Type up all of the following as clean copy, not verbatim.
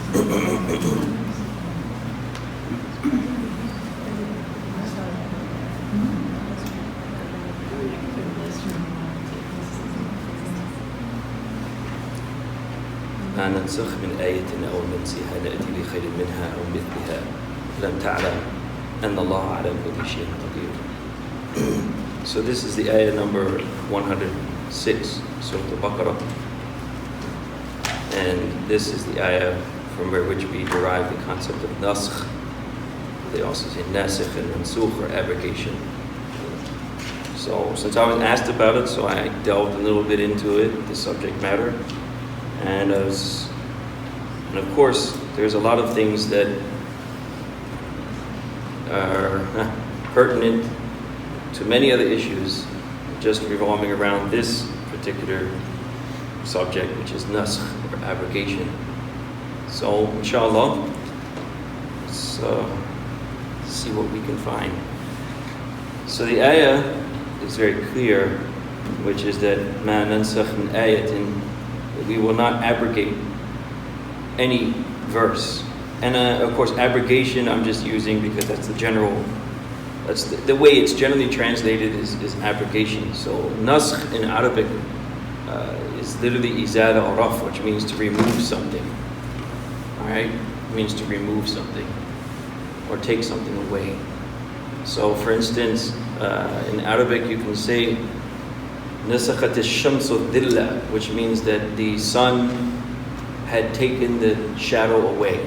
ما ننسخ من آية أو ننسها نأتي بخير منها أو مثلها لم تعلم أن الله على كل شيء قدير. So this is the ayah number 106, Surah Baqarah. And this is the ayah from which we derive the concept of naskh. They also say nasikh and mansukh, or abrogation. So since I was asked about it, so I delved a little bit into it, the subject matter. And of course, there's a lot of things that are pertinent to many other issues, just revolving around this particular subject, which is naskh, or abrogation. So, inshallah, let's see what we can find. So the ayah is very clear, which is that ma nansakh min ayatin, we will not abrogate any verse. And of course, abrogation I'm just using because that's the general, that's the way it's generally translated is abrogation. So naskh in Arabic is literally izala or raf, which means to remove something. Alright? It means to remove something or take something away. So for instance, in Arabic you can say nasakhat ash-shamsu dhilla, which means that the sun had taken the shadow away.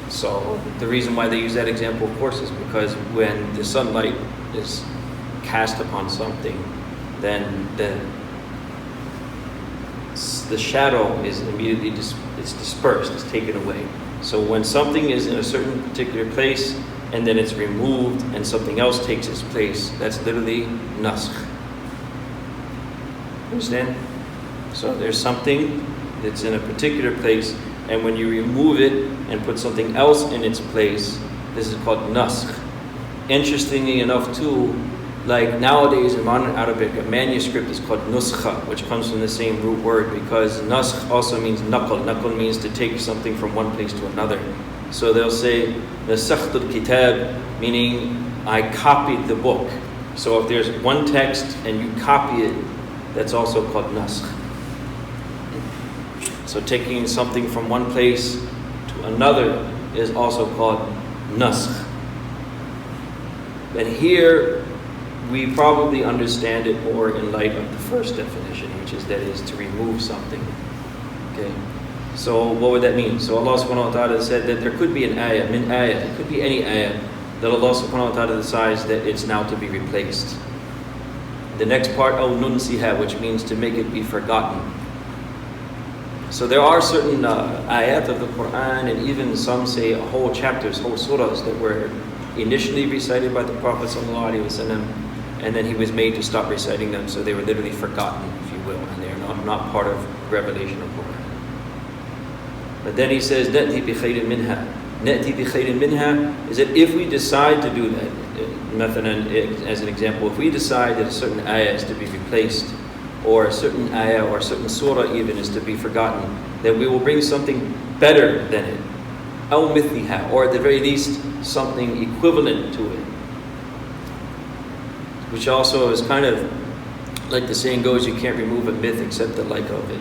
So the reason why they use that example, of course, is because when the sunlight is cast upon something, then the shadow is immediately it's dispersed, it's taken away. So when something is in a certain particular place and then it's removed and something else takes its place, that's literally naskh. Understand? So there's something that's in a particular place, and when you remove it and put something else in its place, this is called naskh. Interestingly enough too, like nowadays in modern Arabic, a manuscript is called nuskha, which comes from the same root word, because naskh also means naql. Naql means to take something from one place to another. So they'll say nasakhtul kitab, meaning I copied the book. So if there's one text and you copy it, that's also called naskh. So taking something from one place to another is also called naskh. And here we probably understand it more in light of the first definition, which is that is to remove something. Okay. So what would that mean? So Allah subhanahu wa ta'ala said that there could be an ayah, min ayah, it could be any ayah, that Allah subhanahu wa ta'ala decides that it's now to be replaced. The next part, aw nunsiha, which means to make it be forgotten. So there are certain ayat of the Quran, and even some say whole chapters, whole surahs that were initially recited by the Prophet ﷺ, and then he was made to stop reciting them, so they were literally forgotten, if you will, and they're not part of revelation of Quran. But then he says, نَأْتِي بِخَيْرٍ مِنْهَا. نَأْتِي بِخَيْرٍ مِنْهَا is that if we decide to do that, as an example, if we decide that a certain ayah is to be replaced, or a certain ayah or a certain surah even is to be forgotten, then we will bring something better than it. أَوْ مِثْلِهَا, or at the very least, something equivalent to it. Which also is kind of, like the saying goes, you can't remove a myth except the like of it.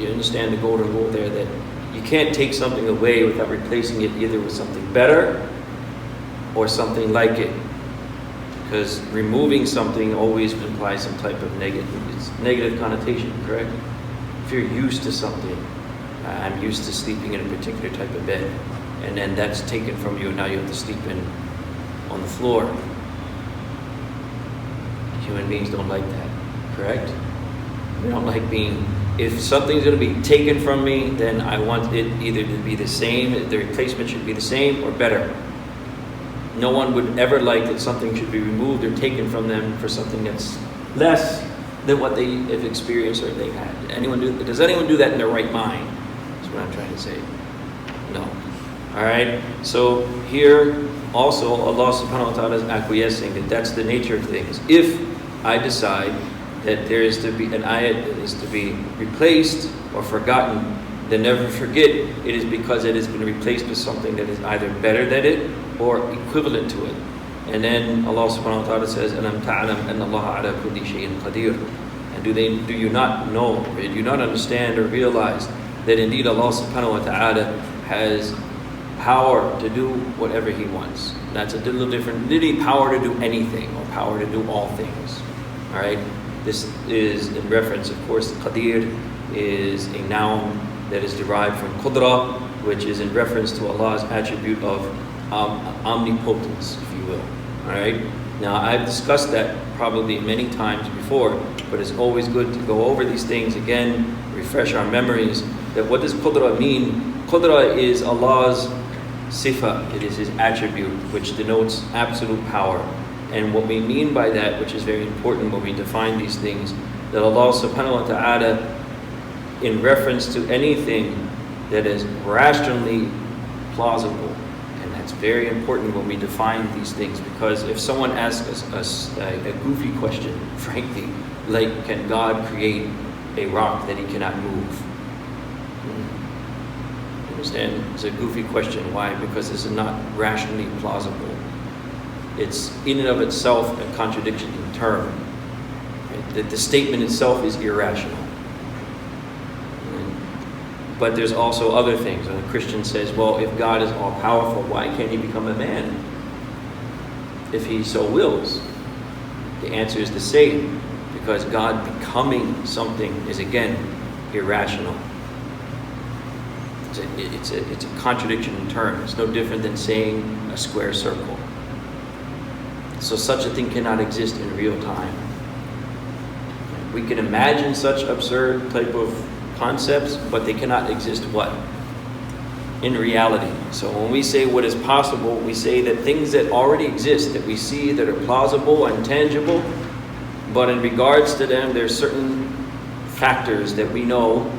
You understand the golden rule there, that you can't take something away without replacing it either with something better or something like it. Because removing something always implies some type of negative connotation, correct? If you're used to something, I'm used to sleeping in a particular type of bed, and then that's taken from you, and now you have to sleep on the floor. Human beings don't like that, correct? We don't like being, if something's going to be taken from me, then I want it either to be the same, the replacement should be the same or better. No one would ever like that something should be removed or taken from them for something that's less than what they have experienced or they had. Does anyone do that in their right mind? That's what I'm trying to say. No. Alright? So here also Allah subhanahu wa ta'ala is acquiescing that that's the nature of things. If I decide that there is to be an ayat that is to be replaced or forgotten, then never forget it is because it has been replaced with something that is either better than it or equivalent to it. And then Allah subhanahu wa ta'ala says, أَلَمْ تَعْلَمْ أَنَّ اللَّهَ عَلَى كُلِّ شَيْءٍ قَدِيرٌ. And do you not know, or do you not understand or realize that indeed Allah subhanahu wa ta'ala has power to do whatever He wants? That's a little different. Literally power to do anything, or power to do all things. Alright? This is in reference, of course, Qadir is a noun that is derived from Qudra, which is in reference to Allah's attribute of omnipotence, if you will. Alright? Now, I've discussed that probably many times before, but it's always good to go over these things again, refresh our memories, that what does Qudra mean? Qudra is Allah's sifa, it is His attribute, which denotes absolute power. And what we mean by that, which is very important when we define these things, that Allah subhanahu wa ta'ala, in reference to anything that is rationally plausible, and that's very important when we define these things, because if someone asks us a goofy question, frankly, like, can God create a rock that He cannot move? Understand? It's a goofy question. Why? Because this is not rationally plausible. It's in and of itself a contradiction in term. Right? That the statement itself is irrational. But there's also other things. When a Christian says, well, if God is all powerful, why can't He become a man if He so wills? The answer is the same, because God becoming something is, again, irrational. It's a contradiction in terms. It's no different than saying a square circle. So such a thing cannot exist in real time. We can imagine such absurd type of concepts, but they cannot exist what? In reality. So when we say what is possible, we say that things that already exist, that we see, that are plausible and tangible, but in regards to them, there's certain factors that we know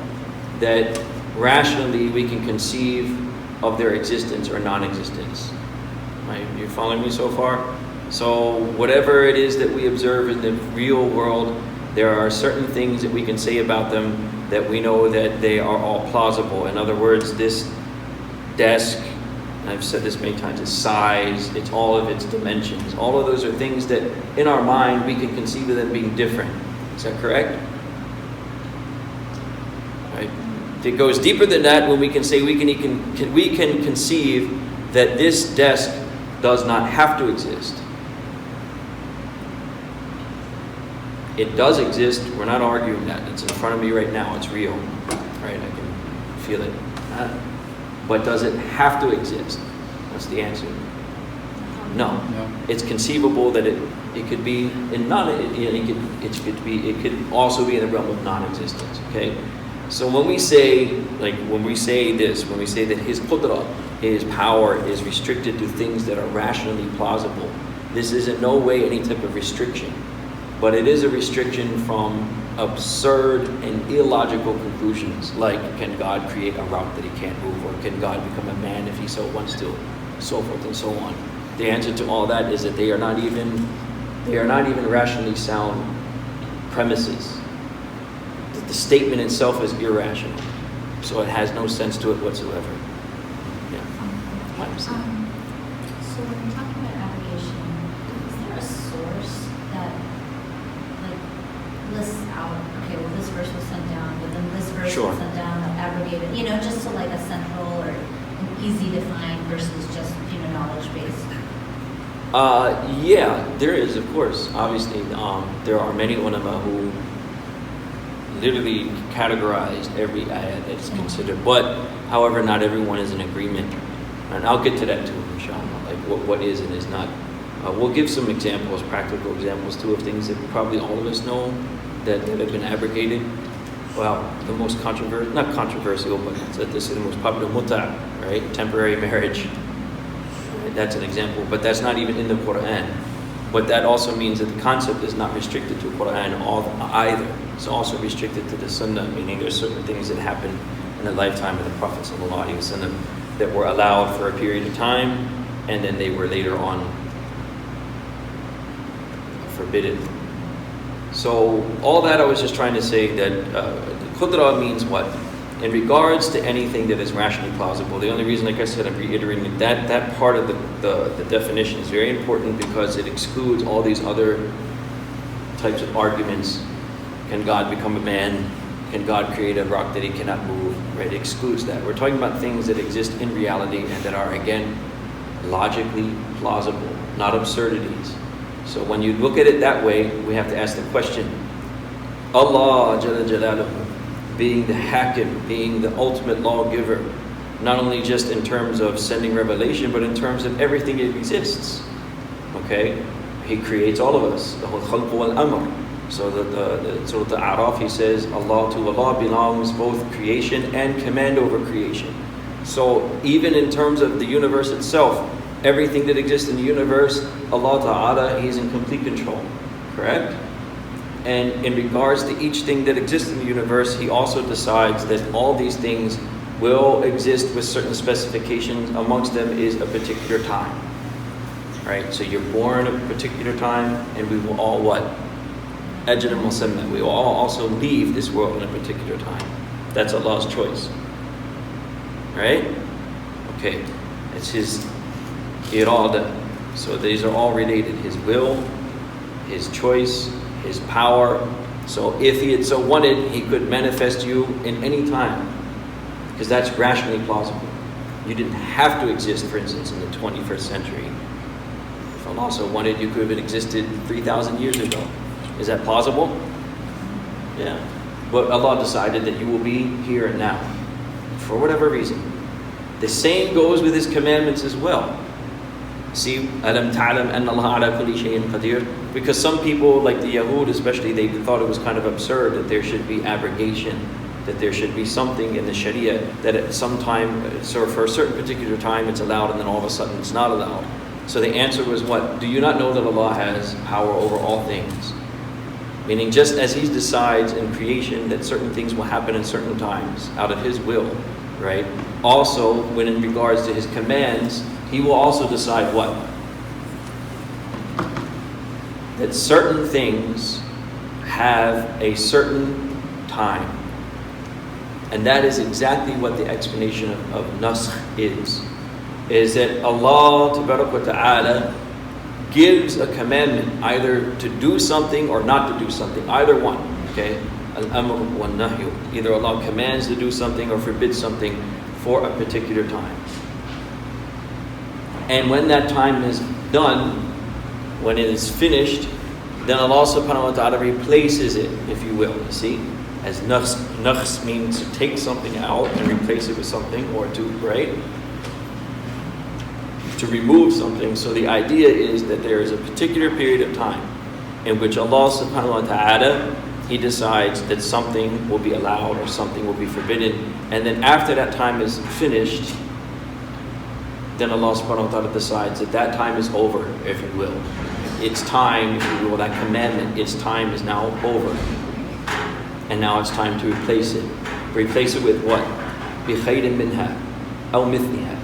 that rationally we can conceive of their existence or non-existence. Right? You following me so far? So whatever it is that we observe in the real world, there are certain things that we can say about them that we know that they are all plausible. In other words, this desk, and I've said this many times, its size, it's all of its dimensions. All of those are things that in our mind we can conceive of them being different. Is that correct? Right. It goes deeper than that when we can say we can conceive that this desk does not have to exist. It does exist. We're not arguing that. It's in front of me right now. It's real. Right? I can feel it. But does it have to exist? What's the answer? No. It's conceivable that it could be in it could also be in the realm of non-existence. Okay? So when we say that His qudra, His power is restricted to things that are rationally plausible, this is in no way any type of restriction. But it is a restriction from absurd and illogical conclusions, like can God create a rock that He can't move, or can God become a man if He so wants to, so forth and so on. The answer to all that is that they are not even rationally sound premises. The statement itself is irrational, so it has no sense to it whatsoever. Yeah. So when you're talking about abrogation, is there a source that lists out, okay, well this verse was sent down, but then this verse was sent down, abrogated, just so like a central or an easy to find versus just knowledge based? Yeah, there is, of course. Obviously, there are many ulama who literally categorized every ayat that's considered, but however, not everyone is in agreement, and I'll get to that too, inshallah. Like what is and is not. We'll give some examples, practical examples too, of things that probably all of us know that have been abrogated. Well, the most not controversial, but this is the most popular muta', right? Temporary marriage. That's an example, but that's not even in the Quran. But that also means that the concept is not restricted to Quran either. It's also restricted to the Sunnah, meaning there's certain things that happen in the lifetime of the Prophet ﷺ that were allowed for a period of time, and then they were later on forbidden. So all that I was just trying to say that qudra means what? in regards to anything that is rationally plausible, the only reason, like I said, I'm reiterating that part of the definition is very important because it excludes all these other types of arguments. Can God become a man? Can God create a rock that he cannot move? Right? It excludes that. We're talking about things that exist in reality and that are, again, logically plausible, not absurdities. So when you look at it that way, we have to ask the question, Allah Jalla Jalaluhu, being the Hakim, being the ultimate lawgiver, not only just in terms of sending revelation, but in terms of everything that exists. Okay? He creates all of us. The whole khalq wal amr. So the Surah Al-A'raf, he says, to Allah belongs both creation and command over creation. So even in terms of the universe itself, everything that exists in the universe, Allah Ta'ala, He's in complete control. Correct? And in regards to each thing that exists in the universe, He also decides that all these things will exist with certain specifications. Amongst them is a particular time. Right? So you're born at a particular time, and we will all what? Ajal musamma. We will all also leave this world in a particular time. That's Allah's choice. Right? Okay. It's His irada. So these are all related. His will, His choice, His power. So if He had so wanted, He could manifest you in any time. Because that's rationally plausible. You didn't have to exist, for instance, in the 21st century. If Allah so wanted, you could have existed 3,000 years ago. Is that plausible? Yeah. But Allah decided that you will be here and now. For whatever reason. The same goes with His commandments as well. See, alam ta'lam anna Allah ala kulli shay'in qadir. Because some people, like the Yahud especially, they thought it was kind of absurd that there should be abrogation, that there should be something in the Sharia that at some time, so for a certain particular time it's allowed and then all of a sudden it's not allowed. So the answer was what? Do you not know that Allah has power over all things? Meaning just as He decides in creation that certain things will happen in certain times out of His will, right? Also, when in regards to His commands, He will also decide what? That certain things have a certain time. And that is exactly what the explanation of nasakh is that Allah Ta'ala gives a commandment either to do something or not to do something, either one. Okay? Al-amr wal-nahyu. Either Allah commands to do something or forbids something for a particular time. And when that time is done, when it is finished, then Allah subhanahu wa ta'ala replaces it, if you will. You see? As nakhs means to take something out and replace it with something, or to, right? To remove something. So the idea is that there is a particular period of time in which Allah subhanahu wa ta'ala, He decides that something will be allowed or something will be forbidden. And then after that time is finished, then Allah subhanahu wa ta'ala decides that that time is over, if you will. Its time, if you will, that commandment, its time is now over. And now it's time to replace it. Replace it with what? بِخَيْرٍ مِّنْهَا أَوْ مِثْلِهَا.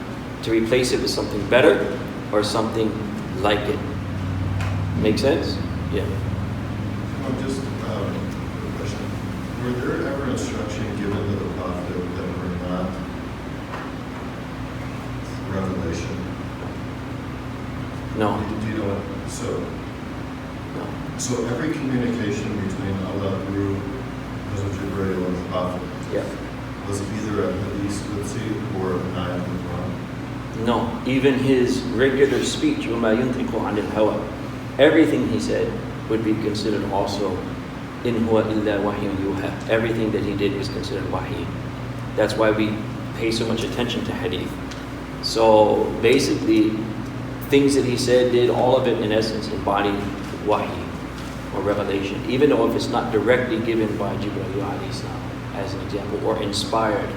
To replace it with something better or something like it. Make sense? Yeah. Just a question. Were there ever instruction given to the Prophet that were not revelation? No. Do you know what? No. So every communication between Allah through Hazrat Jibreel and the Prophet was either a hadith qudsi or an ayat of the Quran? No. Even His regular speech, وَمَا يُنْطِقُ عَنِ الْهَوَىٰ, everything He said would be considered also إِنْ هُوَ إِلَّا وَحْيٌ يُوحَىٰ. Everything that He did was considered wahi. That's why we pay so much attention to hadith. So basically, things that He said, did, all of it in essence embodied wahi or revelation, even though if it's not directly given by Jibreel alayhi salam, as an example, or inspired.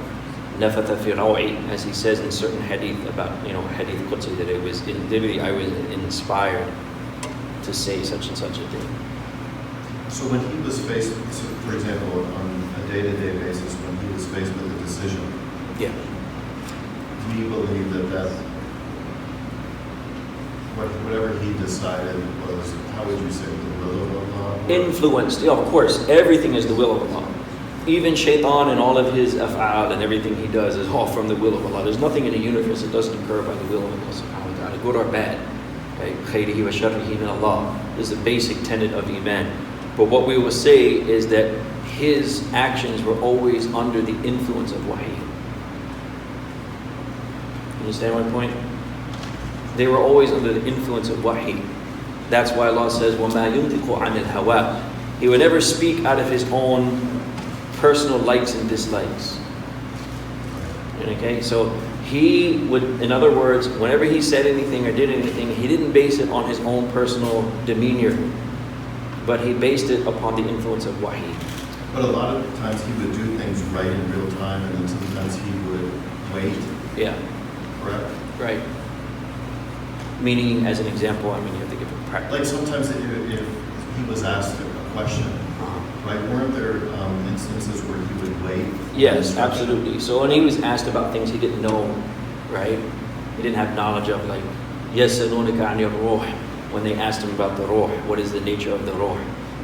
Nafatha fi raw'i, as he says in certain hadith about, hadith qudsi, that it was literally I was inspired to say such and such a thing. So when He was faced, for example, on a day-to-day basis, when He was faced with a decision, Yeah. do you believe that whatever He decided was, how would you say, the will of Allah? Influenced, of course, everything is the will of Allah. Even shaitan and all of his af'al and everything he does is all from the will of Allah. There's nothing in the universe that doesn't occur by the will of Allah subhanahu wa ta'ala, good or bad. Right? Khayrihi wa sharrihi min Allah. This is a basic tenet of Iman. But what we will say is that his actions were always under the influence of wahi. Understand my point? They were always under the influence of wahi. That's why Allah says, وَمَا يُنْتِقُ عَنِ الْهَوَىٰ. He would never speak out of his own personal likes and dislikes. Okay, so he would, in other words, whenever he said anything or did anything, he didn't base it on his own personal demeanor, but he based it upon the influence of wahi. But a lot of times he would do things right in real time, and then sometimes he would wait. Yeah. Correct? Right. Meaning, as an example, I mean, you have to give a practice. Like sometimes if he was asked a question, right? Weren't there instances where he would wait? Yes, absolutely. So when he was asked about things he didn't know, right? He didn't have knowledge of, like, يَسْأَلُونَكَ عَنِ الرُّوحِ. When they asked him about the ruh, what is the nature of the ruh?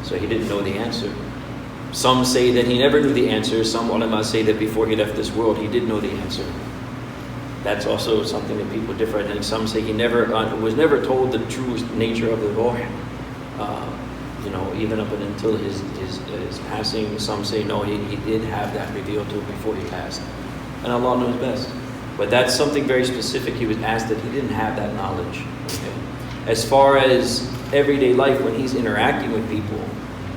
So he didn't know the answer. Some say that he never knew the answer. Some ulama say that before he left this world, he did know the answer. That's also something that people differ. And some say he was never told the true nature of the ruh. Even up until his passing. Some say no, he did have that revealed to him before he passed. And Allah knows best. But that's something very specific. He was asked that he didn't have that knowledge. Okay? As far as everyday life, when he's interacting with people,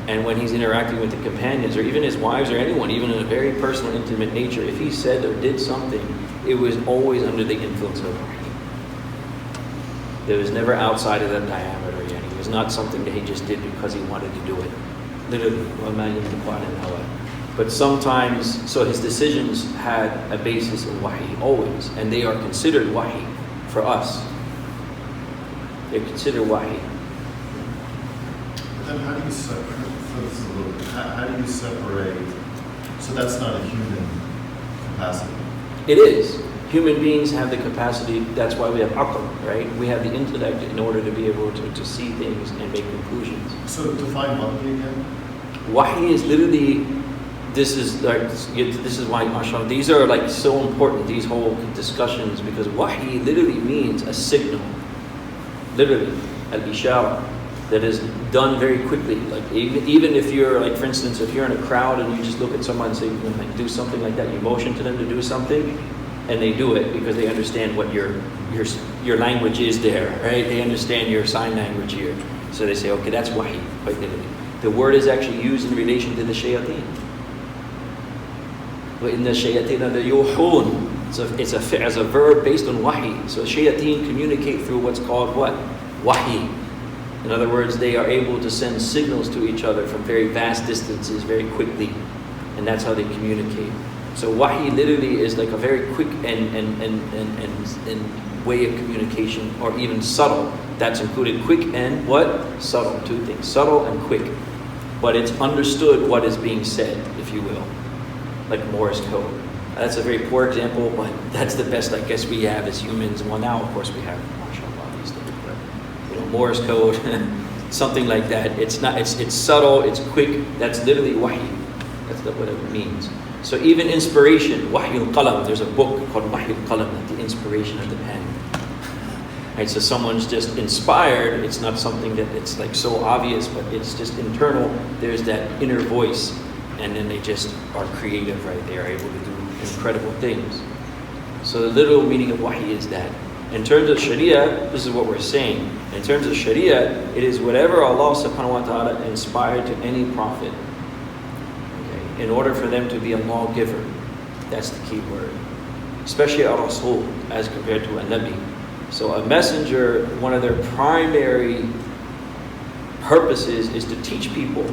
and when he's interacting with the companions, or even his wives, or anyone, even in a very personal, intimate nature, if he said or did something, it was always under the influence of wahi. It was never outside of that diameter yet. It was not something that he just did because he wanted to do it. Literally, but sometimes, so his decisions had a basis in wahi, always, and they are considered wahi for us. They're considered wahi. But then how do you separate? How do you separate? So that's not a human capacity. It is. Human beings have the capacity, that's why we have aql, right? We have the intellect in order to be able to see things and make conclusions. So define wahi again? Wahi is literally, this is why, mashallah, these are like so important, these whole discussions, because wahi literally means a signal. Literally, al-ishara, that is done very quickly. Like even if you're, like, for instance, if you're in a crowd and you just look at someone and say, like, do something like that, you motion to them to do something, and they do it because they understand what your language is there, right? They understand your sign language here. So they say, okay, that's wahi, quite literally. The word is actually used in relation to the shayateen. But in the shayateen, the yuhun, it's a verb based on wahi. So shayateen communicate through what's called what? Wahi. In other words, they are able to send signals to each other from very vast distances very quickly. And that's how they communicate. So wahi literally is like a very quick and way of communication, or even subtle. That's included, quick and what? Subtle. Two things, subtle and quick. But it's understood what is being said, if you will. Like Morse code. That's a very poor example, but that's the best I guess we have as humans. Well, now of course we have, mashallah, these things, but Morse code, something like that. It's not. It's subtle. It's quick. That's literally wahi. That's what it means. So even inspiration, wahyul qalam. There's a book called wahyul qalam, the inspiration of the pen. Right. So someone's just inspired. It's not something that it's like so obvious, but it's just internal. There's that inner voice, and then they just are creative. Right. They are able to do incredible things. So the literal meaning of wahi is that. In terms of Sharia, this is what we're saying. In terms of Sharia, it is whatever Allah subhanahu wa ta'ala inspired to any prophet, okay, in order for them to be a lawgiver. That's the key word. Especially a Rasul as compared to a Nabi. So a messenger, one of their primary purposes is to teach people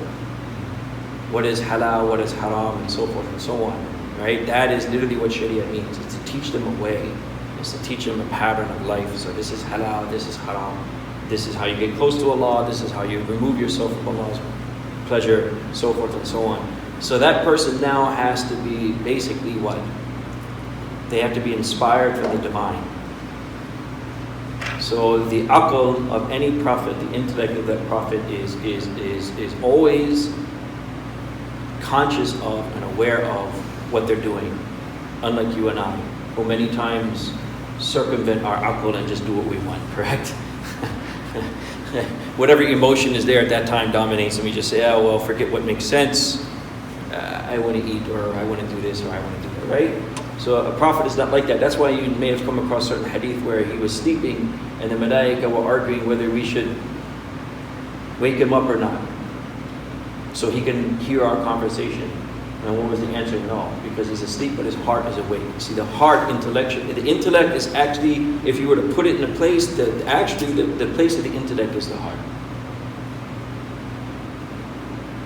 what is halal, what is haram, and so forth and so on. Right? That is literally what Sharia means. It's to teach them a way. It's to teach them a pattern of life. So this is halal, this is haram. This is how you get close to Allah. This is how you remove yourself from Allah's pleasure, so forth and so on. So that person now has to be basically what? They have to be inspired from the divine. So the aql of any prophet, the intellect of that prophet is always conscious of and aware of what they're doing, unlike you and I, who many times circumvent our aql and just do what we want, correct? Whatever emotion is there at that time dominates, and we just say, oh, well, forget what makes sense. I want to eat, or I want to do this, or I want to do that, right? So a prophet is not like that. That's why you may have come across certain hadith where he was sleeping, and the malaika were arguing whether we should wake him up or not, so he can hear our conversation. And what was the answer? No, because he's asleep, but his heart is awake. See, the heart, the intellect is actually, if you were to put it in a place, the place of the intellect is the heart.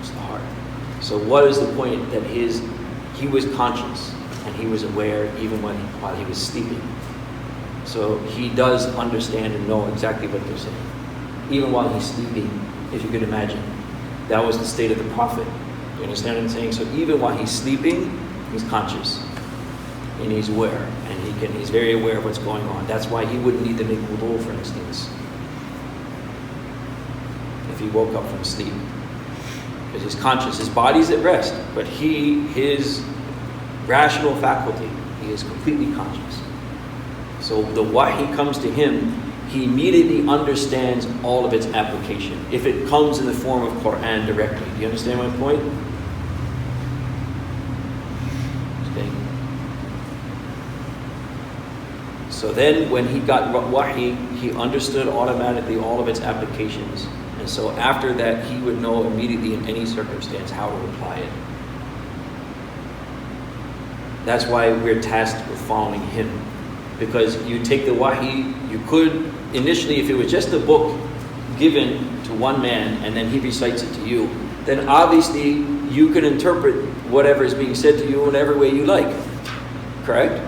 It's the heart. So what is the point that he was conscious and he was aware even while he was sleeping. So he does understand and know exactly what they're saying. Even while he's sleeping, if you could imagine. That was the state of the Prophet. You understand what I'm saying? So even while he's sleeping, he's conscious. And he's aware. And he's very aware of what's going on. That's why he wouldn't need to make wudu, for instance, if he woke up from sleep. Because he's conscious. His body's at rest. But his rational faculty, he is completely conscious. So the wahi comes to him, he immediately understands all of its application. If it comes in the form of Quran directly. Do you understand my point? Okay. So then when he got wahi, he understood automatically all of its applications. And so after that, he would know immediately in any circumstance how to apply it. That's why we're tasked with following him. Because you take the wahi, you could, initially, if it was just a book given to one man and then he recites it to you, then obviously you can interpret whatever is being said to you in whatever way you like. Correct?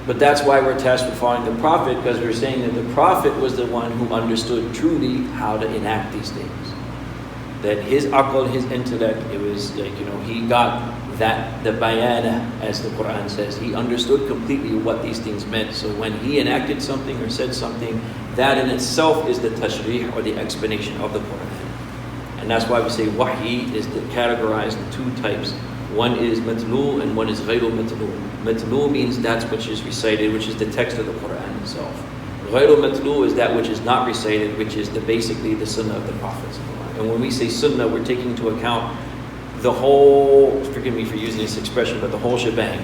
But that's why we're tasked with following the Prophet, because we're saying that the Prophet was the one who understood truly how to enact these things. That his aql, his intellect, it was like, he got that, the bayana, as the Quran says, he understood completely what these things meant. So when he enacted something or said something, that in itself is the tashrih, or the explanation of the Quran. And that's why we say wahi is categorized in two types. One is matlu and one is ghayru matlu. Matlu means that's which is recited, which is the text of the Quran itself. Ghayru matlu is that which is not recited, which is basically the sunnah of the Prophet. And when we say sunnah, we're taking into account the whole, forgive me for using this expression, but the whole shebang,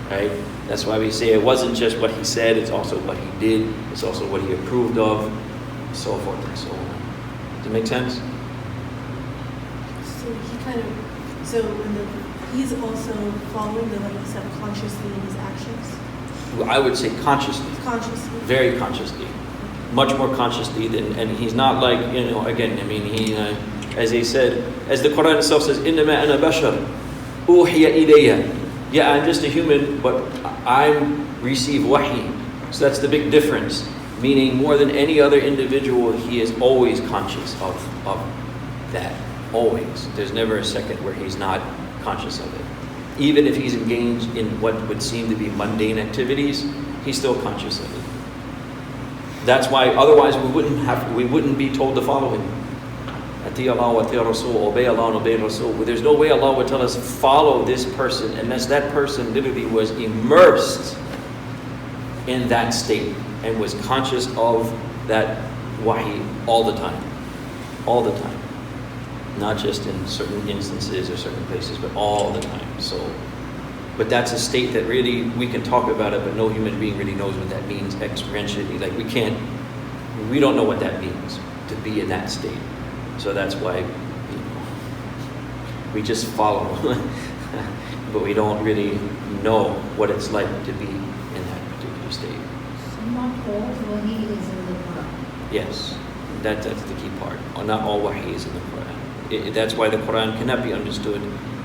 right? That's why we say it wasn't just what he said, it's also what he did, it's also what he approved of, so forth and so on. Does it make sense? So he's also following the, like you said, consciously in his actions? I would say consciously. Consciously. Very consciously. Much more consciously than, and he's not like, again, he, as they said, as the Quran itself says, إِنَّمَا أَنَا بَشَرٌ أُوحِيَ إِلَيَّ. Yeah, I'm just a human, but I receive wahi. So that's the big difference. Meaning more than any other individual, he is always conscious of that. Always. There's never a second where he's not conscious of it. Even if he's engaged in what would seem to be mundane activities, he's still conscious of it. That's why otherwise we wouldn't be told to follow him. Ati Allah wa ati Rasul, obey Allah and obey Rasul. There's no way Allah would tell us follow this person unless that person literally was immersed in that state and was conscious of that wahi all the time. All the time. Not just in certain instances or certain places, but all the time. So, but that's a state that really, we can talk about it, but no human being really knows what that means experientially. Like we don't know what that means to be in that state. So that's why, we just follow, but we don't really know what it's like to be in that particular state. So not all wahi is in the Quran. Yes, that's the key part. Not all wahi is in the Quran. That's why the Quran cannot be understood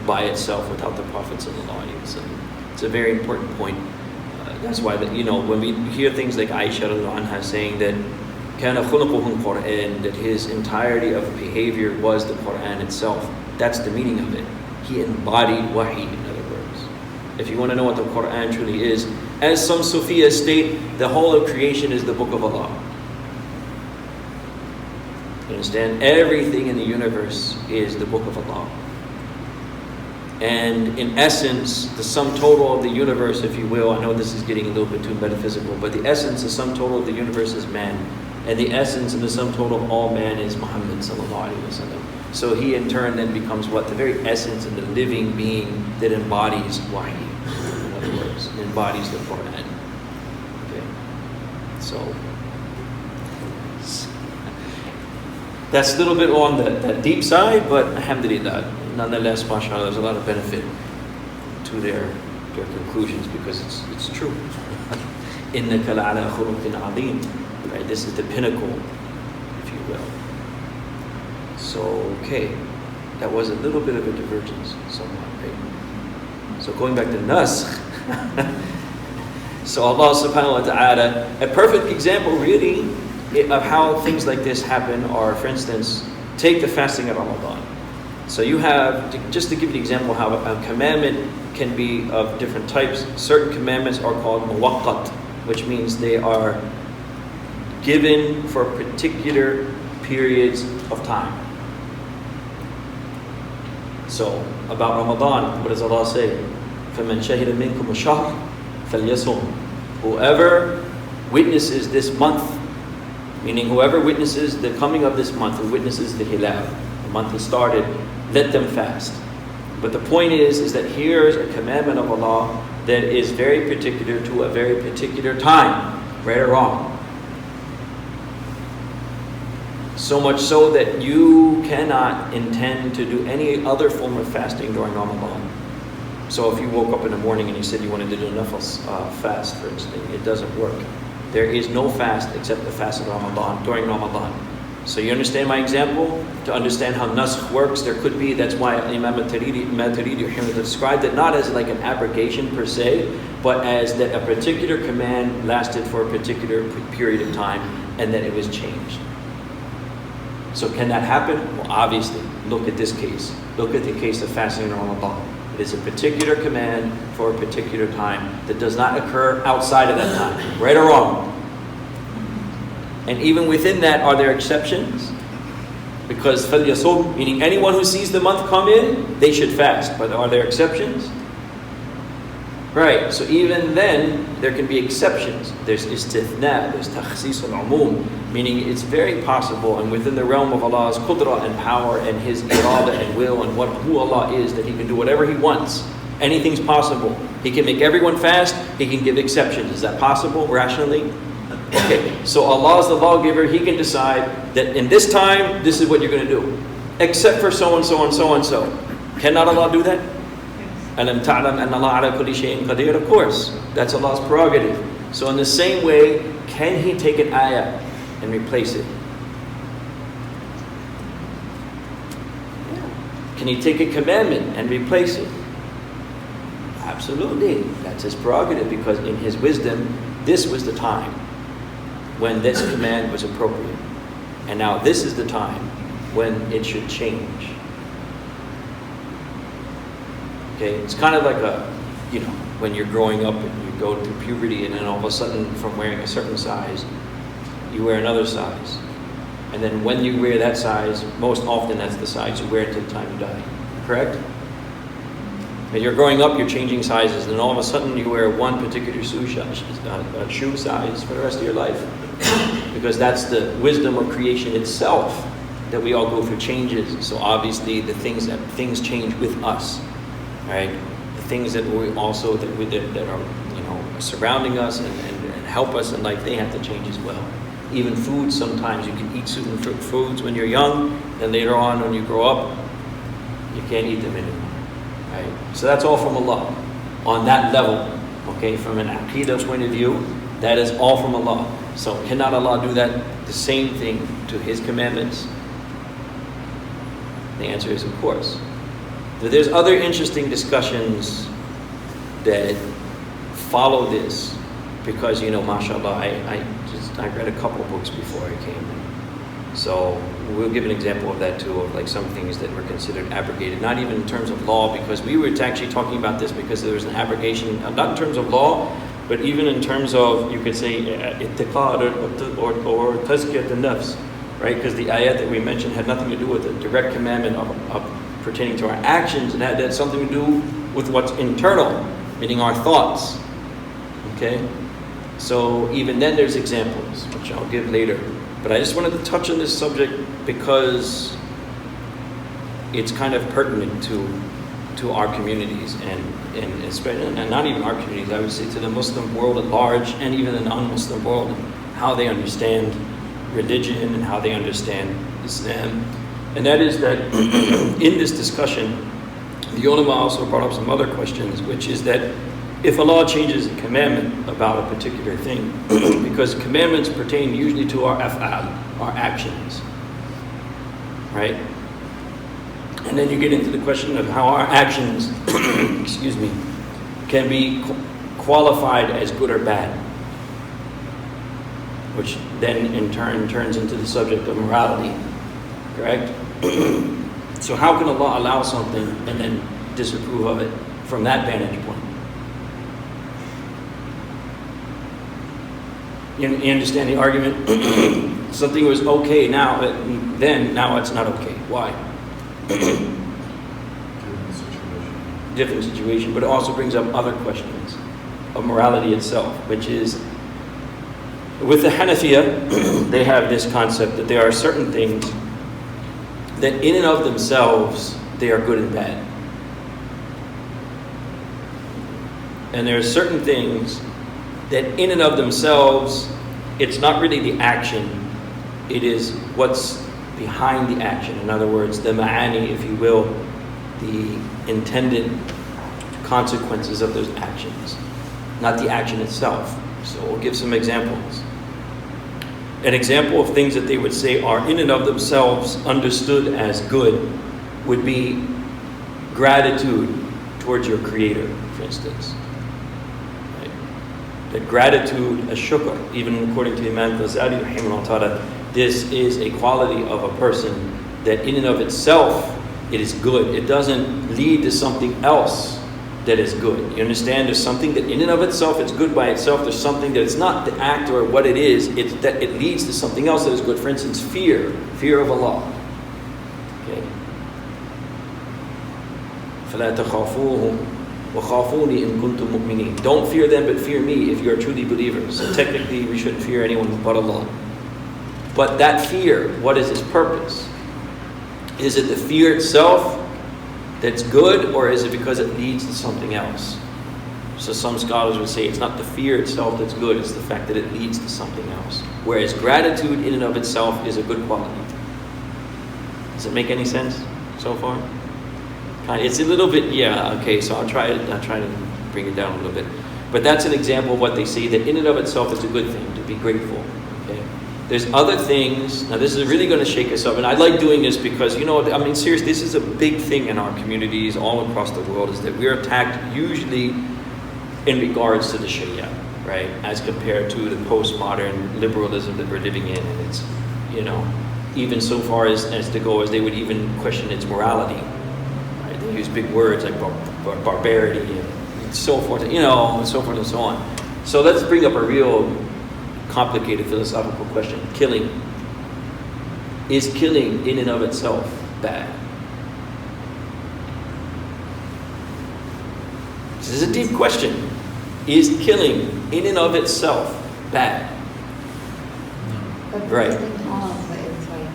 by itself without the Prophet ﷺ. It's a very important point. That's why when we hear things like Aisha radiallahu anha saying that كَانَ خُلُقُهُ الْقُرْآنِ, that his entirety of behavior was the Quran itself. That's the meaning of it. He embodied wahi, in other words. If you want to know what the Quran truly is, as some Sufiya state, the whole of creation is the book of Allah. You understand? Everything in the universe is the book of Allah. And in essence, the sum total of the universe, if you will, I know this is getting a little bit too metaphysical, but the essence, the sum total of the universe is man. And the essence and the sum total of all man is Muhammad sallallahu alaihi wasallam. So he in turn then becomes what? The very essence and the living being that embodies wahi. In other words, embodies the Quran. Okay. So that's a little bit on the deep side, but alhamdulillah, nonetheless, mashallah, there's a lot of benefit to their conclusions because it's true. Innaka la'ala khuluqin azim. Right, this is the pinnacle, if you will. So, okay, that was a little bit of a divergence, somewhat, right? So going back to naskh, so Allah subhanahu wa ta'ala, a perfect example really of how things like this happen are, for instance, take the fasting of Ramadan. So you have, just to give you an example how a commandment can be of different types, certain commandments are called muwaqqat, which means they are given for particular periods of time. So, about Ramadan, what does Allah say? فَمَنْ شَهِدَ مِنْكُمُ الشَّهْرَ فَلْيَصُمْ. Whoever witnesses this month, meaning whoever witnesses the coming of this month, who witnesses the hilal, the month has started, let them fast. But the point is that here's a commandment of Allah that is very particular to a very particular time, right or wrong. So much so that you cannot intend to do any other form of fasting during Ramadan. So if you woke up in the morning and you said you wanted to do a nafil fast, for instance, it doesn't work. There is no fast except the fast of Ramadan, during Ramadan. So you understand my example? To understand how naskh works, there could be, that's why Imam Maturidi described it not as like an abrogation per se, but as that a particular command lasted for a particular period of time and then it was changed. So can that happen? Well, obviously, look at this case. Look at the case of fasting in Ramadan. It is a particular command for a particular time that does not occur outside of that time, right or wrong. And even within that, are there exceptions? Because فَلْيَصُمْ, meaning anyone who sees the month come in, they should fast. But are there exceptions? Right, so even then, there can be exceptions. There's istithna, there's takhsis al-umum, meaning it's very possible and within the realm of Allah's qudra and power and His irada and will and who Allah is, that He can do whatever He wants. Anything's possible. He can make everyone fast, He can give exceptions. Is that possible, rationally? Okay, so Allah is the lawgiver, He can decide that in this time, this is what you're going to do. Except for so and so and so and so. Cannot Allah do that? Alam ta'lam anna Allah ala kulli shay'in qadir. Of course, that's Allah's prerogative. So in the same way, can He take an ayah and replace it? Can He take a commandment and replace it? Absolutely. That's His prerogative because in His wisdom, this was the time when this command was appropriate. And now this is the time when it should change. Okay, it's kind of like when you're growing up and you go through puberty and then all of a sudden from wearing a certain size, you wear another size. And then when you wear that size, most often that's the size you wear until the time you die. Correct? When you're growing up, you're changing sizes, and all of a sudden you wear one particular shoe size for the rest of your life. Because that's the wisdom of creation itself, that we all go through changes. So obviously the things change with us. Right, the things that we also that are surrounding us and help us in life, they have to change as well. Even foods, sometimes you can eat certain foods when you're young, and later on when you grow up, you can't eat them anymore. Right, so that's all from Allah on that level. Okay, from an aqidah point of view, that is all from Allah. So cannot Allah do that? The same thing to His commandments? The answer is of course. But there's other interesting discussions that follow this because, mashallah, I read a couple books before I came. So we'll give an example of that too, of like some things that were considered abrogated, not even in terms of law, because we were actually talking about this because there was an abrogation, not in terms of law, but even in terms of, you could say, ittiqad or tazkiyat al-nafs, right? Because the ayat that we mentioned had nothing to do with the direct commandment of pertaining to our actions, and that's something to do with what's internal, meaning our thoughts. Okay? So even then there's examples, which I'll give later. But I just wanted to touch on this subject because it's kind of pertinent to our communities and especially, and not even our communities, I would say to the Muslim world at large and even the non-Muslim world, and how they understand religion and how they understand Islam. And that is that in this discussion, the ulama also brought up some other questions, which is that if Allah changes a commandment about a particular thing, because commandments pertain usually to our af'al, our actions, right? And then you get into the question of how our actions, excuse me, can be qualified as good or bad, which then in turn turns into the subject of morality, correct? So how can Allah allow something and then disapprove of it from that vantage point? You understand the argument? Something was okay now, now it's not okay. Why? Different situation, but it also brings up other questions of morality itself, which is, with the Hanafiya, they have this concept that there are certain things that in and of themselves, they are good and bad. And there are certain things that in and of themselves, it's not really the action, it is what's behind the action. In other words, the ma'ani, if you will, the intended consequences of those actions, not the action itself. So we'll give some examples. An example of things that they would say are in and of themselves understood as good would be gratitude towards your Creator, for instance. Right? That gratitude, a shukr, even according to Imam Ghazali, rahimahullah ta'ala, this is a quality of a person that in and of itself, it is good. It doesn't lead to something else that is good. You understand? There's something that in and of itself, it's good by itself. There's something that it's not the act or what it is, it's that it leads to something else that is good. For instance, fear of Allah. Okay. فَلَا تَخَافُوهُمْ وَخَافُونِي إِن كُنتُم مُؤْمِنِينَ. Don't fear them, but fear me if you are truly believers. So technically, we shouldn't fear anyone but Allah. But that fear, what is its purpose? Is it the fear itself that's good, or is it because it leads to something else? So some scholars would say it's not the fear itself that's good, it's the fact that it leads to something else. Whereas gratitude in and of itself is a good quality. Does it make any sense so far? It's a little bit, yeah, okay, so I'll try to bring it down a little bit. But that's an example of what they say, that in and of itself is a good thing, to be grateful. Okay. There's other things, now this is really going to shake us up, and I like doing this because, seriously, this is a big thing in our communities all across the world, is that we're attacked usually in regards to the Sharia, right? As compared to the postmodern liberalism that we're living in, and it's, even so far as to go as they would even question its morality, right? They use big words like barbarity and so forth, and so forth and so on. So let's bring up a real complicated philosophical question. Killing. Is killing in and of itself bad? This is a deep question. Is killing in and of itself bad? But right.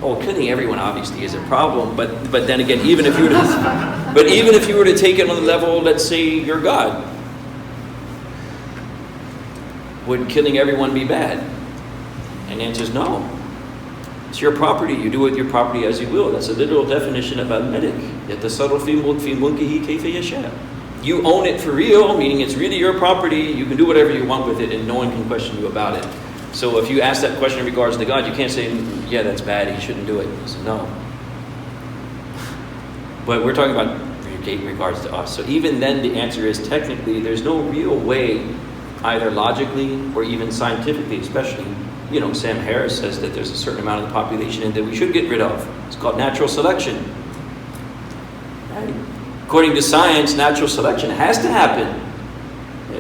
Oh, killing everyone obviously is a problem, but then again, even if you were to take it on the level, let's say you're God, would killing everyone be bad? And the answer is no. It's your property. You do with your property as you will. That's a literal definition of al-malik. يَتَصَرَّفُ فِي مُلْكِهِ كَيْفَ يَشَاءُ. You own it for real, meaning it's really your property. You can do whatever you want with it, and no one can question you about it. So if you ask that question in regards to God, you can't say, yeah, that's bad, he shouldn't do it. You say, no. But we're talking about in regards to us. So even then, the answer is technically, there's no real way, either logically or even scientifically, especially, Sam Harris says that there's a certain amount of the population that we should get rid of. It's called natural selection. Right? According to science, natural selection has to happen.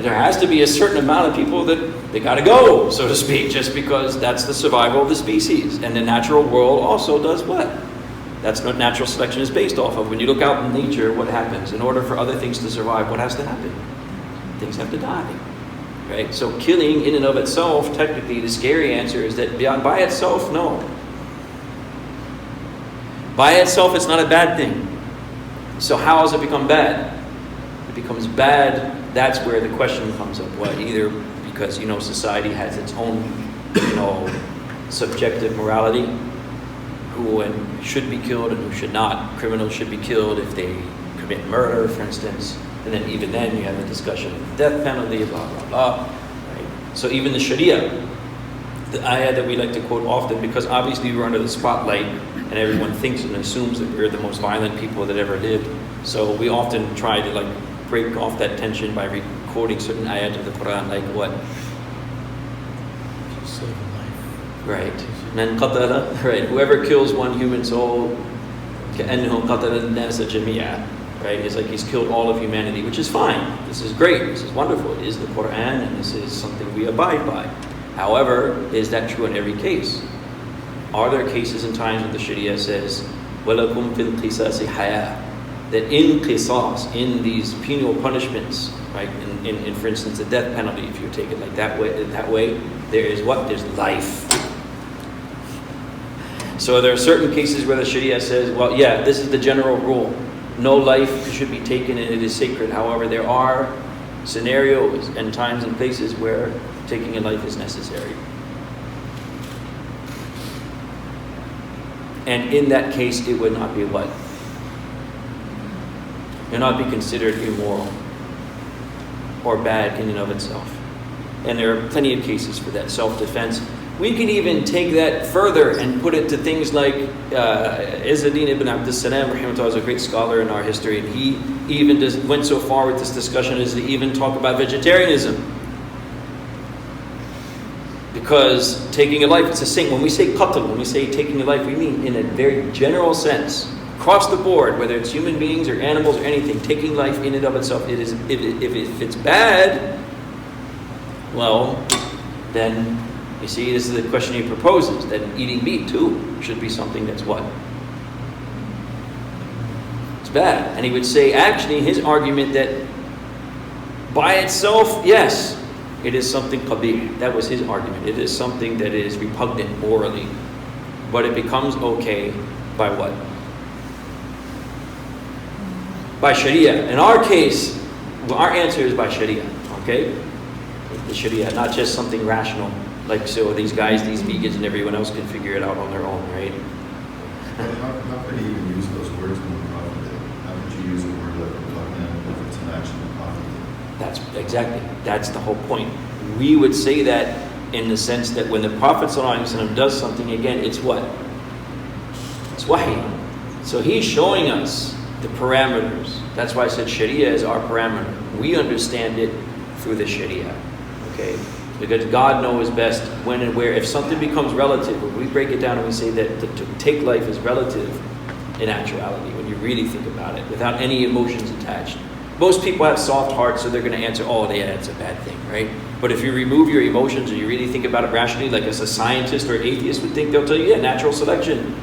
There has to be a certain amount of people that they got to go, so to speak, just because that's the survival of the species. And the natural world also does what? That's what natural selection is based off of. When you look out in nature, what happens? In order for other things to survive, what has to happen? Things have to die. Right? So killing in and of itself, technically the scary answer is that by itself, no. By itself, it's not a bad thing. So how has it become bad? It becomes bad, that's where the question comes up. Well, either because, society has its own, subjective morality, who should be killed and who should not. Criminals should be killed if they commit murder, for instance. And then even then you have a discussion of the death penalty, blah, blah, blah. Right? So even the Sharia, the ayah that we like to quote often, because obviously we're under the spotlight and everyone thinks and assumes that we're the most violent people that ever lived. So we often try to break off that tension by quoting certain ayat of the Quran, like what? Save a life. Right. Man qatala, right. Whoever kills one human soul, كأنه قتل الناس جميعا. Right? It's like he's killed all of humanity, which is fine. This is great. This is wonderful. It is the Quran, and this is something we abide by. However, is that true in every case? Are there cases and times when the Sharia says, وَلَكُمْ فِي الْقِصَاصِ حَيَاةٌ, that in qisas, in these penal punishments, right, in for instance the death penalty, if you take it like that way, there is what? There's life. So there are certain cases where the Sharia says, well, yeah, this is the general rule. No life should be taken and it is sacred. However, there are scenarios and times and places where taking a life is necessary. And in that case, it would not be what? It would not be considered immoral or bad in and of itself. And there are plenty of cases for that, self-defense. We can even take that further and put it to things like Izzuddin ibn Abd as-Salam, rahimahullah, is a great scholar in our history, and he even went so far with this discussion as to even talk about vegetarianism. Because taking a life, it's the same. When we say qatl, when we say taking a life, we mean in a very general sense, across the board, whether it's human beings or animals or anything, taking life in and of itself, it is, if it's bad, well, then you see, this is the question he proposes, that eating meat too should be something that's what? It's bad. And he would say, actually, his argument that by itself, yes, it is something qabih. That was his argument. It is something that is repugnant morally. But it becomes okay by what? By Sharia. In our case, our answer is by Sharia, okay? The Sharia, not just something rational. Like, so these guys, these vegans and everyone else can figure it out on their own, right? But how could he even use those words when the Prophet did? How could you use a word like repugnant if it's an action the Prophet That's the whole point. We would say that in the sense that when the Prophet ﷺ does something, again, it's what? It's wahi. So he's showing us the parameters. That's why I said Sharia is our parameter. We understand it through the Sharia, okay? Because God knows best when and where. If something becomes relative, when we break it down and we say that to take life is relative in actuality, when you really think about it, without any emotions attached. Most people have soft hearts, so they're going to answer, oh, yeah, it's a bad thing, right? But if you remove your emotions and you really think about it rationally, like as a scientist or atheist would think, they'll tell you, yeah, natural selection,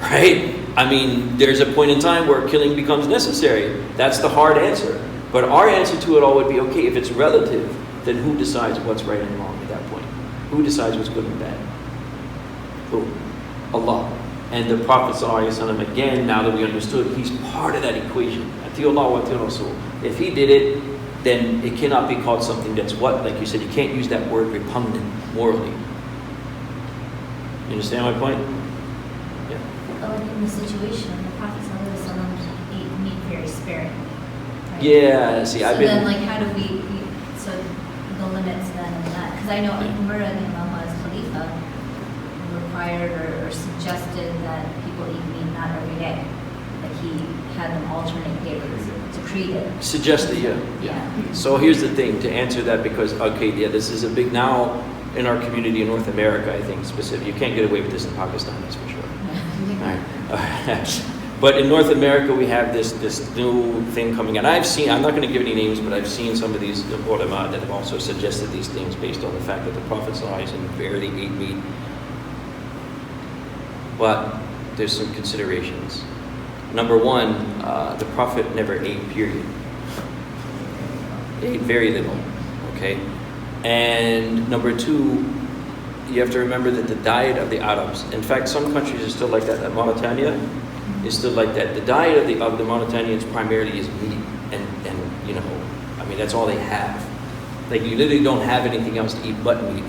right? I mean, there's a point in time where killing becomes necessary. That's the hard answer. But our answer to it all would be, okay, if it's relative, then who decides what's right and wrong at that point? Who decides what's good and bad? Who? Allah. And the Prophet ﷺ, again, now that we understood, he's part of that equation. If he did it, then it cannot be called something that's what? Like you said, you can't use that word repugnant morally. You understand my point? Yeah. Like in the situation, the Prophet ﷺ ate meat very sparingly. Right? Yeah, see, I've been... So then, like, how do we so the limits then in that? Because I know Umar al-Imam as Khalifa required or suggested that people eat meat not every day. Like he had them alternate days, decreed it. Suggested, yeah. So here's the thing, to answer that, because, okay, yeah, this is a big, now in our community in North America, I think, specific, you can't get away with this in Pakistan, that's for sure. All right. But in North America, we have this new thing coming out. I'm not going to give any names, but I've seen some of these ulama that have also suggested these things based on the fact that the Prophet ﷺ barely ate meat. But there's some considerations. Number one, the Prophet never ate, period. He ate very little, okay? And number two, you have to remember that the diet of the Arabs, in fact, some countries are still like that. Mauritania is still like that. The diet of the Mauritanians primarily is meat, and you know, I mean, that's all they have. Like, you literally don't have anything else to eat but meat.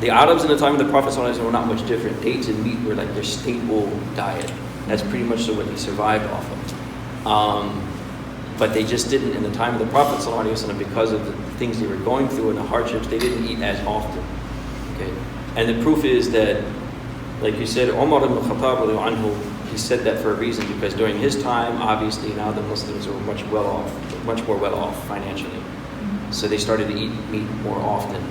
The Arabs in the time of the Prophet ﷺ were not much different. Dates and meat were like their staple diet. That's pretty much what they survived off of. But they just didn't, in the time of the Prophet ﷺ, because of the things they were going through and the hardships, they didn't eat as often. Okay, and the proof is that, like you said, Umar ibn Khattab, he said that for a reason, because during his time, obviously now the Muslims were much more well off financially. So they started to eat meat more often.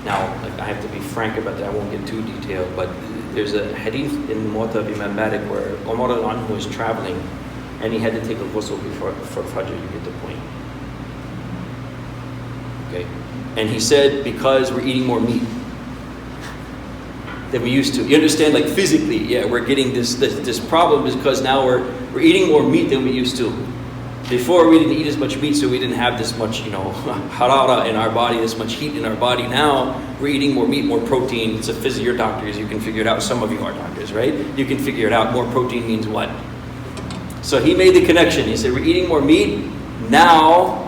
Now, like, I have to be frank about that, I won't get too detailed, but there's a hadith in Muwatta of Imam Malik where Umar was traveling and he had to take a ghusl before Fajr, you get the point. Okay? And he said, because we're eating more meat than we used to. You understand, like physically, yeah, we're getting this problem because now we're eating more meat than we used to. Before, we didn't eat as much meat, so we didn't have this much, harara in our body, this much heat in our body. Now, we're eating more meat, more protein. It's a physio, you're doctors, you can figure it out. Some of you are doctors, right? You can figure it out. More protein means what? So he made the connection. He said, we're eating more meat. Now,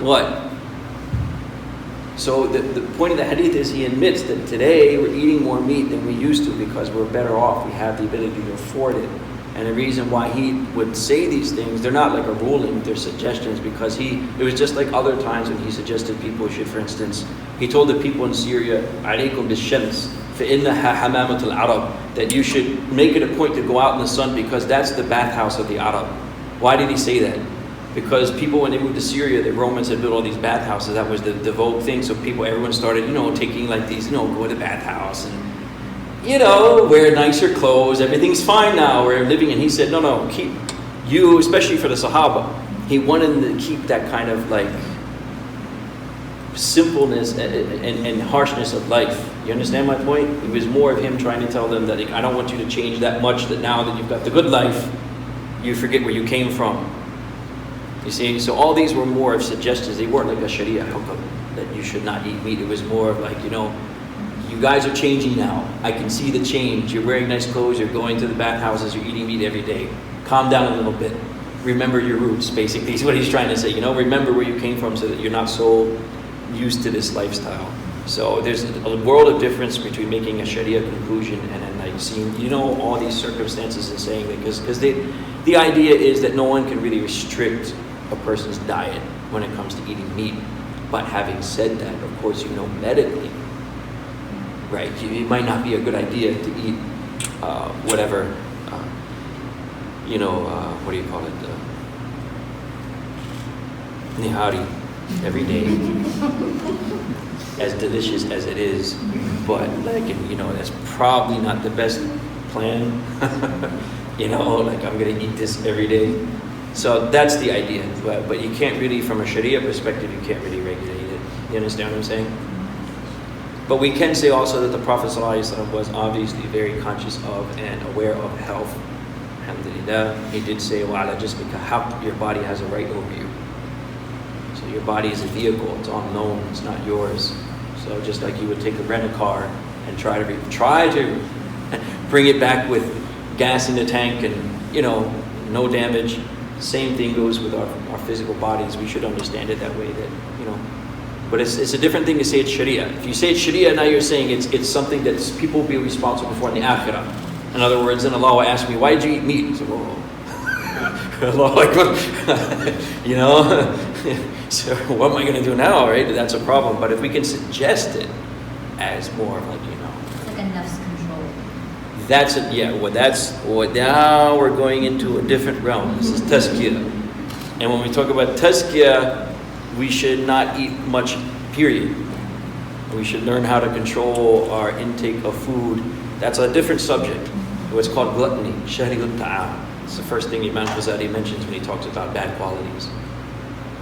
what? So the point of the hadith is he admits that today we're eating more meat than we used to because we're better off. We have the ability to afford it. And the reason why he would say these things, they're not like a ruling, they're suggestions, because it was just like other times when he suggested people should, for instance, he told the people in Syria, عَلَيْكُمْ بِالشَّمْسِ فَإِنَّهَا حَمَامَةُ الْعَرَبِ, that you should make it a point to go out in the sun because that's the bathhouse of the Arab. Why did he say that? Because people, when they moved to Syria, the Romans had built all these bathhouses. That was the vogue thing. So everyone started, taking like these, go to the bathhouse and, wear nicer clothes. Everything's fine now. We're living. And he said, no, keep you, especially for the Sahaba. He wanted to keep that kind of like simpleness and harshness of life. You understand my point? It was more of him trying to tell them that I don't want you to change that much, that now that you've got the good life, you forget where you came from. You see, so all these were more of suggestions. They weren't like a Sharia hukam that you should not eat meat. It was more of like, you guys are changing now. I can see the change. You're wearing nice clothes. You're going to the bathhouses. You're eating meat every day. Calm down a little bit. Remember your roots, basically, is what he's trying to say. Remember where you came from so that you're not so used to this lifestyle. So there's a world of difference between making a Sharia conclusion and then like seeing, all these circumstances and saying that, because the idea is that no one can really restrict a person's diet when it comes to eating meat. But having said that, of course, medically, right, it might not be a good idea to eat whatever, what do you call it, nihari every day, as delicious as it is, but that's probably not the best plan. Like I'm gonna eat this every day. So that's the idea, but you can't really, from a Sharia perspective, you can't really regulate it. You understand what I'm saying? But we can say also that the Prophet ﷺ was obviously very conscious of and aware of health. Alhamdulillah. He did say, وَعَلَى جِسْمِكَ حَقٌّ, your body has a right over you. So your body is a vehicle, it's on loan, it's not yours. So just like you would take a rent-a-car and try to bring it back with gas in the tank and, no damage. Same thing goes with our physical bodies. We should understand it that way, that, but it's a different thing to say it's Sharia. If you say it's Sharia, now you're saying it's something that people will be responsible for in the Akhirah. In other words, then Allah will ask me, why did you eat meat? So, Allah Akbar. So what am I going to do now, right? That's a problem. But if we can suggest it as more like, It's like a nafs control. That's it, yeah. Now we're going into a different realm. This is tazkiyah. And when we talk about tazkiyah, we should not eat much, period. We should learn how to control our intake of food. That's a different subject. What's called gluttony, shahriut ta'am. It's the first thing Imam Ghazali mentions when he talks about bad qualities.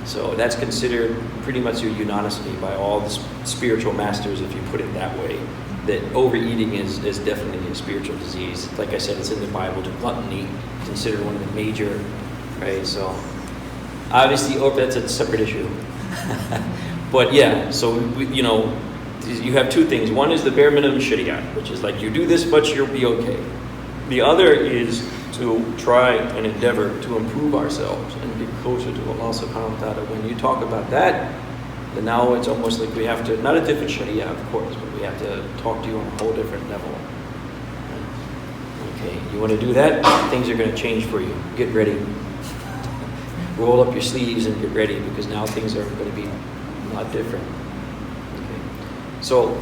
So that's considered pretty much unanimously by all the spiritual masters, if you put it that way. that overeating is definitely a spiritual disease. Like I said, it's in the Bible. Gluttony considered one of the major, right? So obviously, that's a separate issue. But yeah, so you have two things. One is the bare minimum sharia, which is like you do this much, you'll be okay. The other is to try and endeavor to improve ourselves and get closer to Allah subhanahu wa ta'ala. When you talk about that, then now it's almost like we have to, not a different sharia of course, but we have to talk to you on a whole different level. Okay, you want to do that? Things are going to change for you. Get ready. Roll up your sleeves and get ready, because now things are going to be a lot different. Okay. So,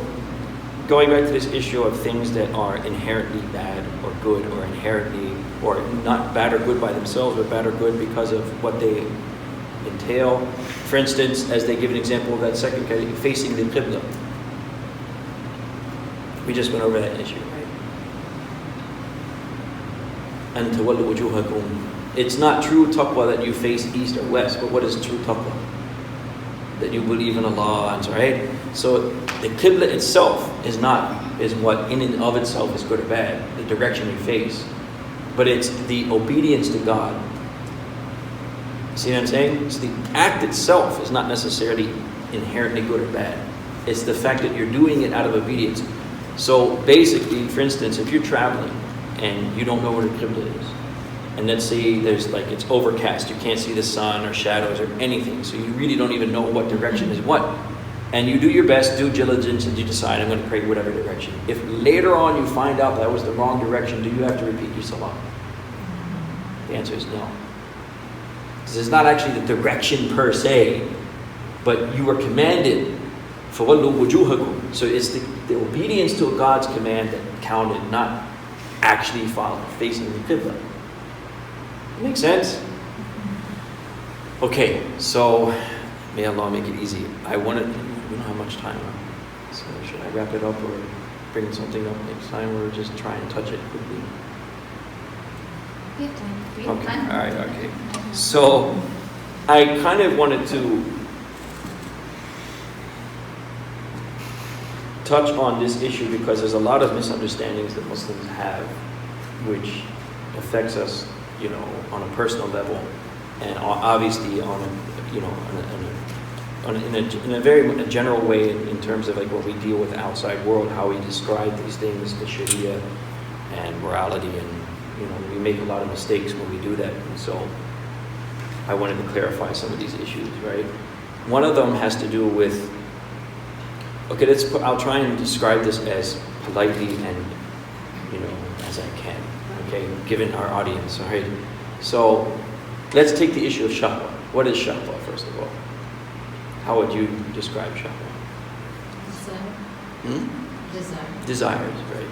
going back to this issue of things that are inherently bad or good, or inherently, or not bad or good by themselves, but bad or good because of what they entail. For instance, as they give an example of that second category, facing the Qibla. We just went over that issue, right? And tawallu wujuhakum. It's not true taqwa that you face east or west, but what is true taqwa? That you believe in Allah, right? So the Qibla itself is what in and of itself is good or bad, the direction you face. But it's the obedience to God. See what I'm saying? So the act itself is not necessarily inherently good or bad. It's the fact that you're doing it out of obedience. So basically, for instance, if you're traveling and you don't know where the Qibla is, and let's say it's overcast, you can't see the sun or shadows or anything, so you really don't even know what direction is what. And you do your best due diligence and you decide, I'm going to pray whatever direction. If later on you find out that was the wrong direction, do you have to repeat your salah? The answer is no. Because it's not actually the direction per se, but you were commanded, فَوَلُّوا وُجُوهَكُمْ. So it's the obedience to God's command that counted, not actually facing the Qibla. Make sense? Okay, so may Allah make it easy. We don't have much time left. So should I wrap it up or bring something up next time, or just try and touch it quickly? We have time. We have Okay, time. all right, okay. So I kind of wanted to touch on this issue because there's a lot of misunderstandings that Muslims have, which affects us, on a personal level, and obviously in a very general way in terms of like what we deal with the outside world, how we describe these things, the Sharia and morality, and we make a lot of mistakes when we do that. And so I wanted to clarify some of these issues, right? One of them has to do with, I'll try and describe this as politely and as I can, okay, given our audience, all right? So let's take the issue of shahwa. What is shahwa, first of all? How would you describe shahwa? Desire. Desires, right?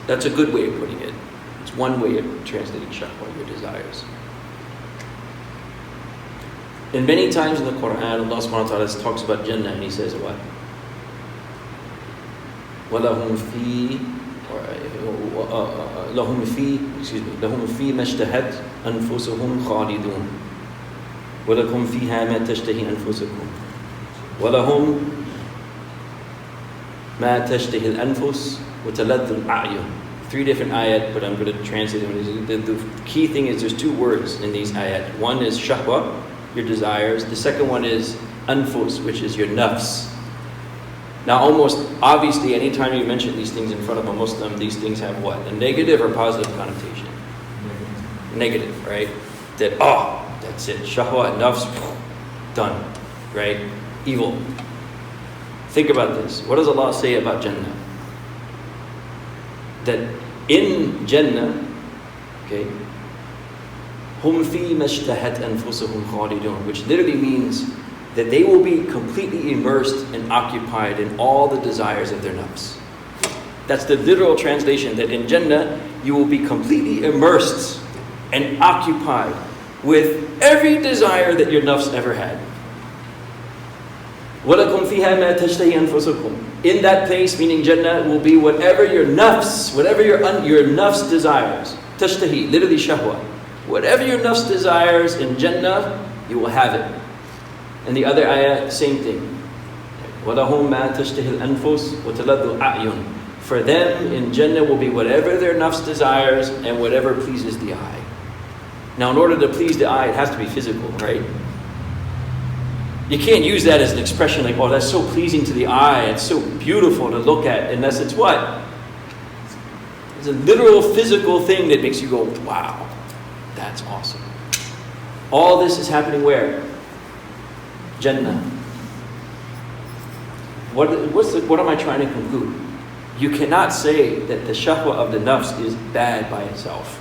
That's a good way of putting it. It's one way of translating shahwa, your desires. And many times in the Quran, Allah subhanahu wa ta'ala talks about Jannah, and He says what? وَلَهُمْ فِي مَا اشْتَهَتْ أَنفُسُهُمْ خَالِدُونَ وَلَكُمْ فِيهَا مَا تَشْتَهِي أَنفُسُكُمْ وَلَهُمْ مَا تَشْتَهِي الْأَنفُسُ وَتَلَذُّ الْأَعْيُنُ. 3 different ayat, but I'm going to translate them. The key thing is there's 2 words in these ayat. One is shahwa, your desires. The second one is anfus, which is your nafs. Now, almost obviously, anytime you mention these things in front of a Muslim, these things have what? A negative or positive connotation? Negative, right? That's it. Shahwa, nafs, done, right? Evil. Think about this. What does Allah say about Jannah? That in Jannah, okay, hum fi mashtahat anfusuhum khalidun, which literally means that they will be completely immersed and occupied in all the desires of their nafs. That's the literal translation, that in Jannah you will be completely immersed and occupied with every desire that your nafs ever had. وَلَكُمْ فِيهَا مَا تَشْتَهِي أَنفُسُكُمْ. In that place, meaning Jannah, will be whatever your nafs, whatever your nafs desires. Tashtahi, literally shahwa. Whatever your nafs desires in Jannah, you will have it. And the other ayah, same thing. وَلَهُمْ مَا تَشْتَهِ الْأَنفُسُ وَتَلَذُّ الْأَعْيُنُ. For them in Jannah will be whatever their nafs desires and whatever pleases the eye. Now in order to please the eye, it has to be physical, right? You can't use that as an expression like, oh, that's so pleasing to the eye, it's so beautiful to look at, unless it's what? It's a literal physical thing that makes you go, wow, that's awesome. All this is happening where? Jannah. What am I trying to conclude? You cannot say that the shahwa of the nafs is bad by itself.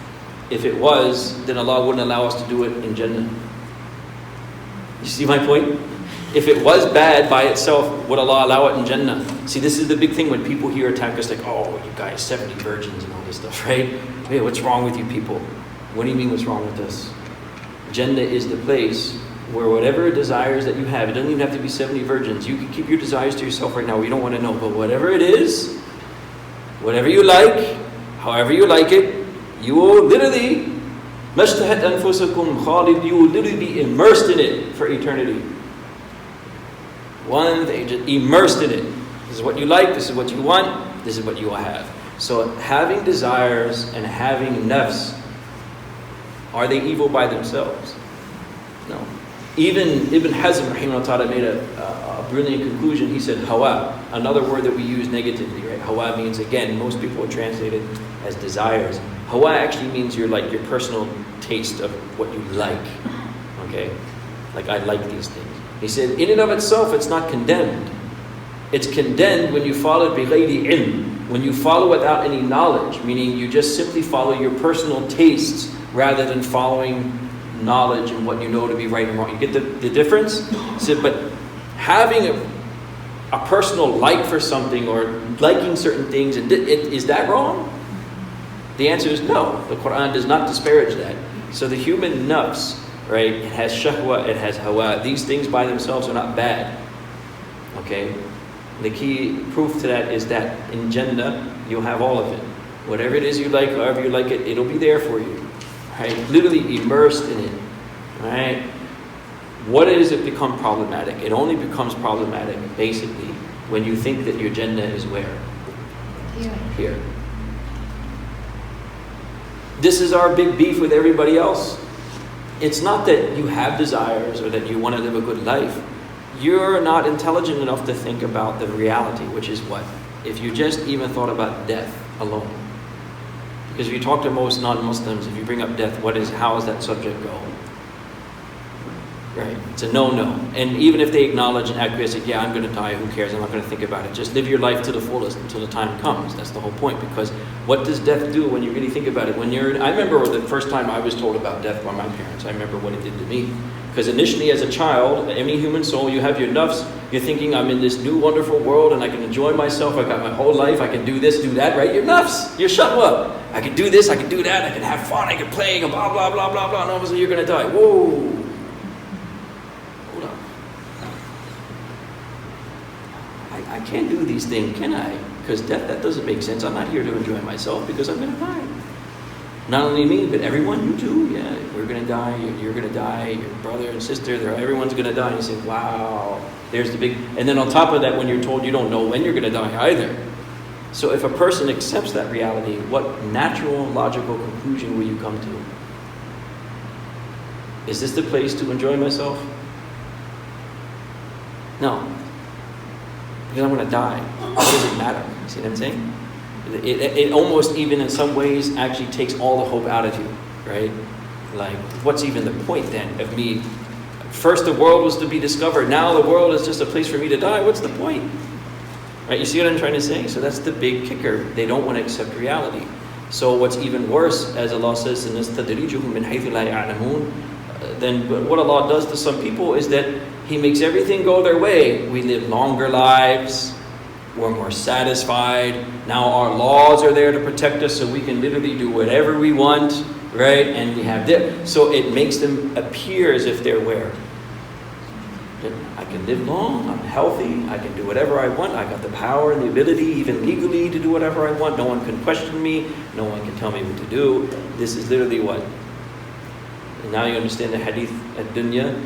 If it was, then Allah wouldn't allow us to do it in Jannah. You see my point? If it was bad by itself, would Allah allow it in Jannah? See, this is the big thing when people here attack us like, oh, you guys, 70 virgins and all this stuff, right? Hey, what's wrong with you people? What do you mean what's wrong with us? Jannah is the place where whatever desires that you have, it doesn't even have to be 70 virgins. You can keep your desires to yourself right now. We don't want to know. But whatever it is, whatever you like, however you like it, you will literally, مَشْتَهَتْ أَنفُسَكُمْ خَالِدٍ, you will literally be immersed in it for eternity. One thing, just immersed in it. This is what you like, this is what you want, this is what you will have. So having desires and having nafs, are they evil by themselves? No. Even Ibn Hazm rahimahullah ta'ala made a brilliant conclusion. He said hawa, another word that we use negatively, right? Hawa means, again, most people would translate it as desires. Hawa actually means your personal taste of what you like. Okay? Like, I like these things. He said, in and of itself, it's not condemned. It's condemned when you follow bighayri ilm, when you follow without any knowledge, meaning you just simply follow your personal tastes rather than following knowledge and what you know to be right and wrong. You get the difference? So, but having a personal like for something or liking certain things, is that wrong? The answer is no. The Quran does not disparage that. So the human nafs, right, it has shahwa, it has hawa. These things by themselves are not bad. Okay? The key proof to that is that in Jannah, you'll have all of it. Whatever it is you like, however you like it, it'll be there for you. Right? Literally immersed in it. Right? What does it become problematic? It only becomes problematic, basically, when you think that your Jannah is where? Here. This is our big beef with everybody else. It's not that you have desires or that you want to live a good life. You're not intelligent enough to think about the reality, which is what? If you just even thought about death alone. Because if you talk to most non-Muslims, if you bring up death, how does that subject go? Right? It's a no-no. And even if they acknowledge and acquiesce, like, yeah, I'm going to die, who cares? I'm not going to think about it. Just live your life to the fullest until the time comes. That's the whole point. Because what does death do when you really think about it? I remember the first time I was told about death by my parents. I remember what it did to me. Because initially as a child, any human soul, you have your nafs, you're thinking, I'm in this new wonderful world and I can enjoy myself, I got my whole life, I can do this, do that, right? Your nafs, your shahwa. I can do this, I can do that, I can have fun, I can play, blah, blah, blah, blah, blah, and all of a sudden you're going to die. Whoa. Hold on. I can't do these things, can I? Because death, that doesn't make sense. I'm not here to enjoy myself because I'm going to die. Not only me, but everyone, you too. Yeah, we're going to die, you're going to die, your brother and sister, everyone's going to die. And you say, wow, there's the big... And then on top of that, when you're told you don't know when you're going to die either. So if a person accepts that reality, what natural, logical conclusion will you come to? Is this the place to enjoy myself? No. Because I'm going to die. What does it matter? See what I'm saying? It almost even in some ways actually takes all the hope out of you, right? Like, what's even the point then of me? First the world was to be discovered, now the world is just a place for me to die. What's the point? Right? You see what I'm trying to say? So that's the big kicker. They don't want to accept reality. So what's even worse, as Allah says in this, تَدْرِيجُهُمْ مِنْ حَيْثُ لَا يَعْلَمُونَ, then what Allah does to some people is that He makes everything go their way. We live longer lives. We're more satisfied. Now our laws are there to protect us so we can literally do whatever we want, right? And we have this. So it makes them appear as if they're where? I can live long, I'm healthy, I can do whatever I want, I got the power and the ability, even legally, to do whatever I want. No one can question me, no one can tell me what to do. This is literally what? And now you understand the hadith at dunya,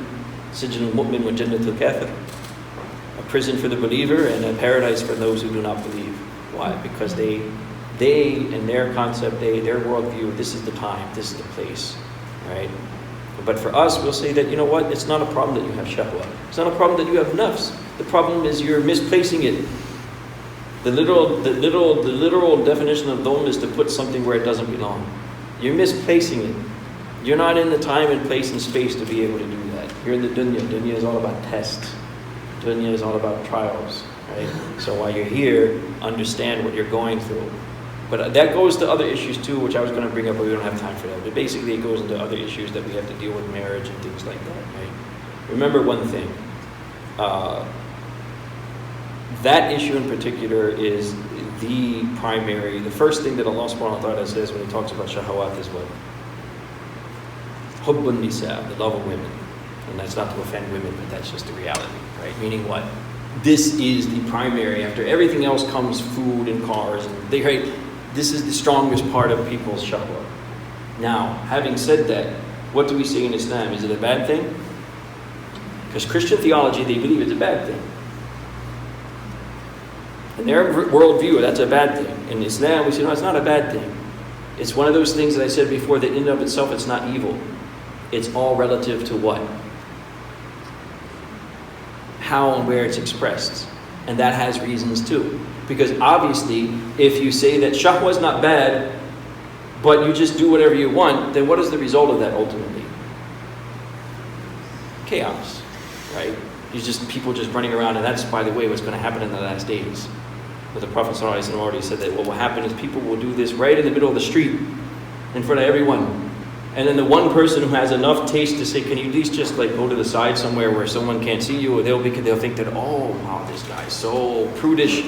Sijnul Mu'min wa Jannatul Kafir. a prison for the believer and a paradise for those who do not believe. Why? Because they in their concept, their worldview, this is the time, this is the place, right? But for us, we'll say that, you know what, it's not a problem that you have shahwa. It's not a problem that you have nafs. The problem is you're misplacing it. The literal definition of dom is to put something where it doesn't belong. You're misplacing it. You're not in the time and place and space to be able to do that. You're in the dunya. Dunya is all about tests. Dunya is all about trials, right? So while you're here, understand what you're going through. But that goes to other issues too, which I was going to bring up, but we don't have time for that. But basically it goes into other issues that we have to deal with, marriage and things like that, right? Remember one thing. That issue in particular is the first thing that Allah subhanahu wa ta'ala says when He talks about shahawat is what? Hubbun nisa, the love of women. And that's not to offend women, but that's just the reality, right? Meaning what? This is the primary. After everything else comes food and cars. And this is the strongest part of people's shahwa. Now, having said that, what do we say in Islam? Is it a bad thing? Because Christian theology, they believe it's a bad thing. In their worldview, that's a bad thing. In Islam, we say, no, it's not a bad thing. It's one of those things that I said before that in and of itself, it's not evil. It's all relative to what? How and where it's expressed. And that has reasons too. Because obviously, if you say that shahwa is not bad, but you just do whatever you want, then what is the result of that ultimately? Chaos, right? People just running around, and that's, by the way, what's going to happen in the last days. But the Prophet ﷺ already said that what will happen is people will do this right in the middle of the street, in front of everyone. And then the one person who has enough taste to say, can you at least just like go to the side somewhere where someone can't see you, or they'll think that, oh wow, this guy's so prudish.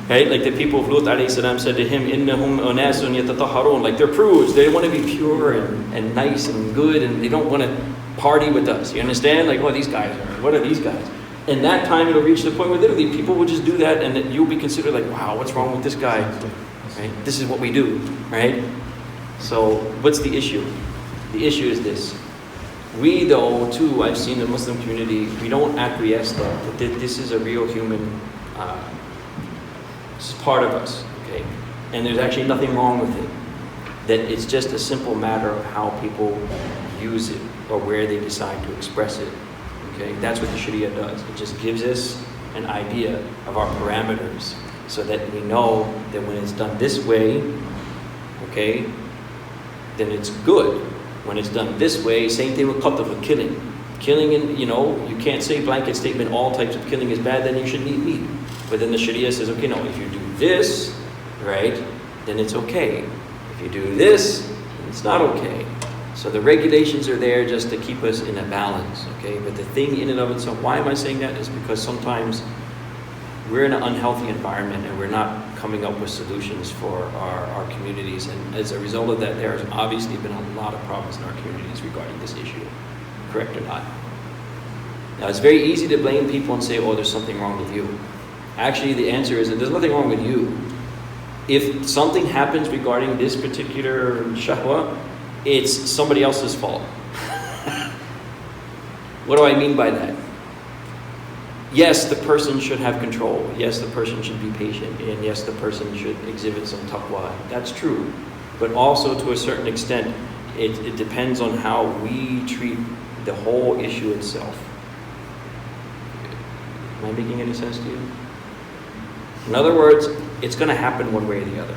Right? Like the people of Lut alayhi salam said to him, إِنَّهُمْ أُنَاسٌ يَتَطَهَّرُونَ. Like they're prudes. They want to be pure and nice and good, and they don't want to party with us. You understand? Like, what are these guys? And that time it'll reach the point where literally people will just do that, and you'll be considered like, wow, what's wrong with this guy? Right? This is what we do, right? So what's the issue? The issue is this. We though, too, I've seen in the Muslim community, we don't acquiesce that this is a real human, this is part of us, okay? And there's actually nothing wrong with it. That it's just a simple matter of how people use it or where they decide to express it, okay? That's what the Sharia does. It just gives us an idea of our parameters so that we know that when it's done this way, okay, then it's good. When it's done this way, same thing with qatl, with killing. Killing, and you can't say blanket statement, all types of killing is bad, then you shouldn't eat meat. But then the Sharia says, okay, no, if you do this, right, then it's okay. If you do this, it's not okay. So the regulations are there just to keep us in a balance, okay? But the thing in and of itself, why am I saying that? Is because sometimes we're in an unhealthy environment and we're not coming up with solutions for our communities. And as a result of that, there has obviously been a lot of problems in our communities regarding this issue. Correct or not? Now, it's very easy to blame people and say, oh, there's something wrong with you. Actually, the answer is that there's nothing wrong with you. If something happens regarding this particular shahwa, it's somebody else's fault. What do I mean by that? Yes, the person should have control. Yes, the person should be patient. And yes, the person should exhibit some taqwa. That's true. But also, to a certain extent, it depends on how we treat the whole issue itself. Am I making any sense to you? In other words, it's going to happen one way or the other.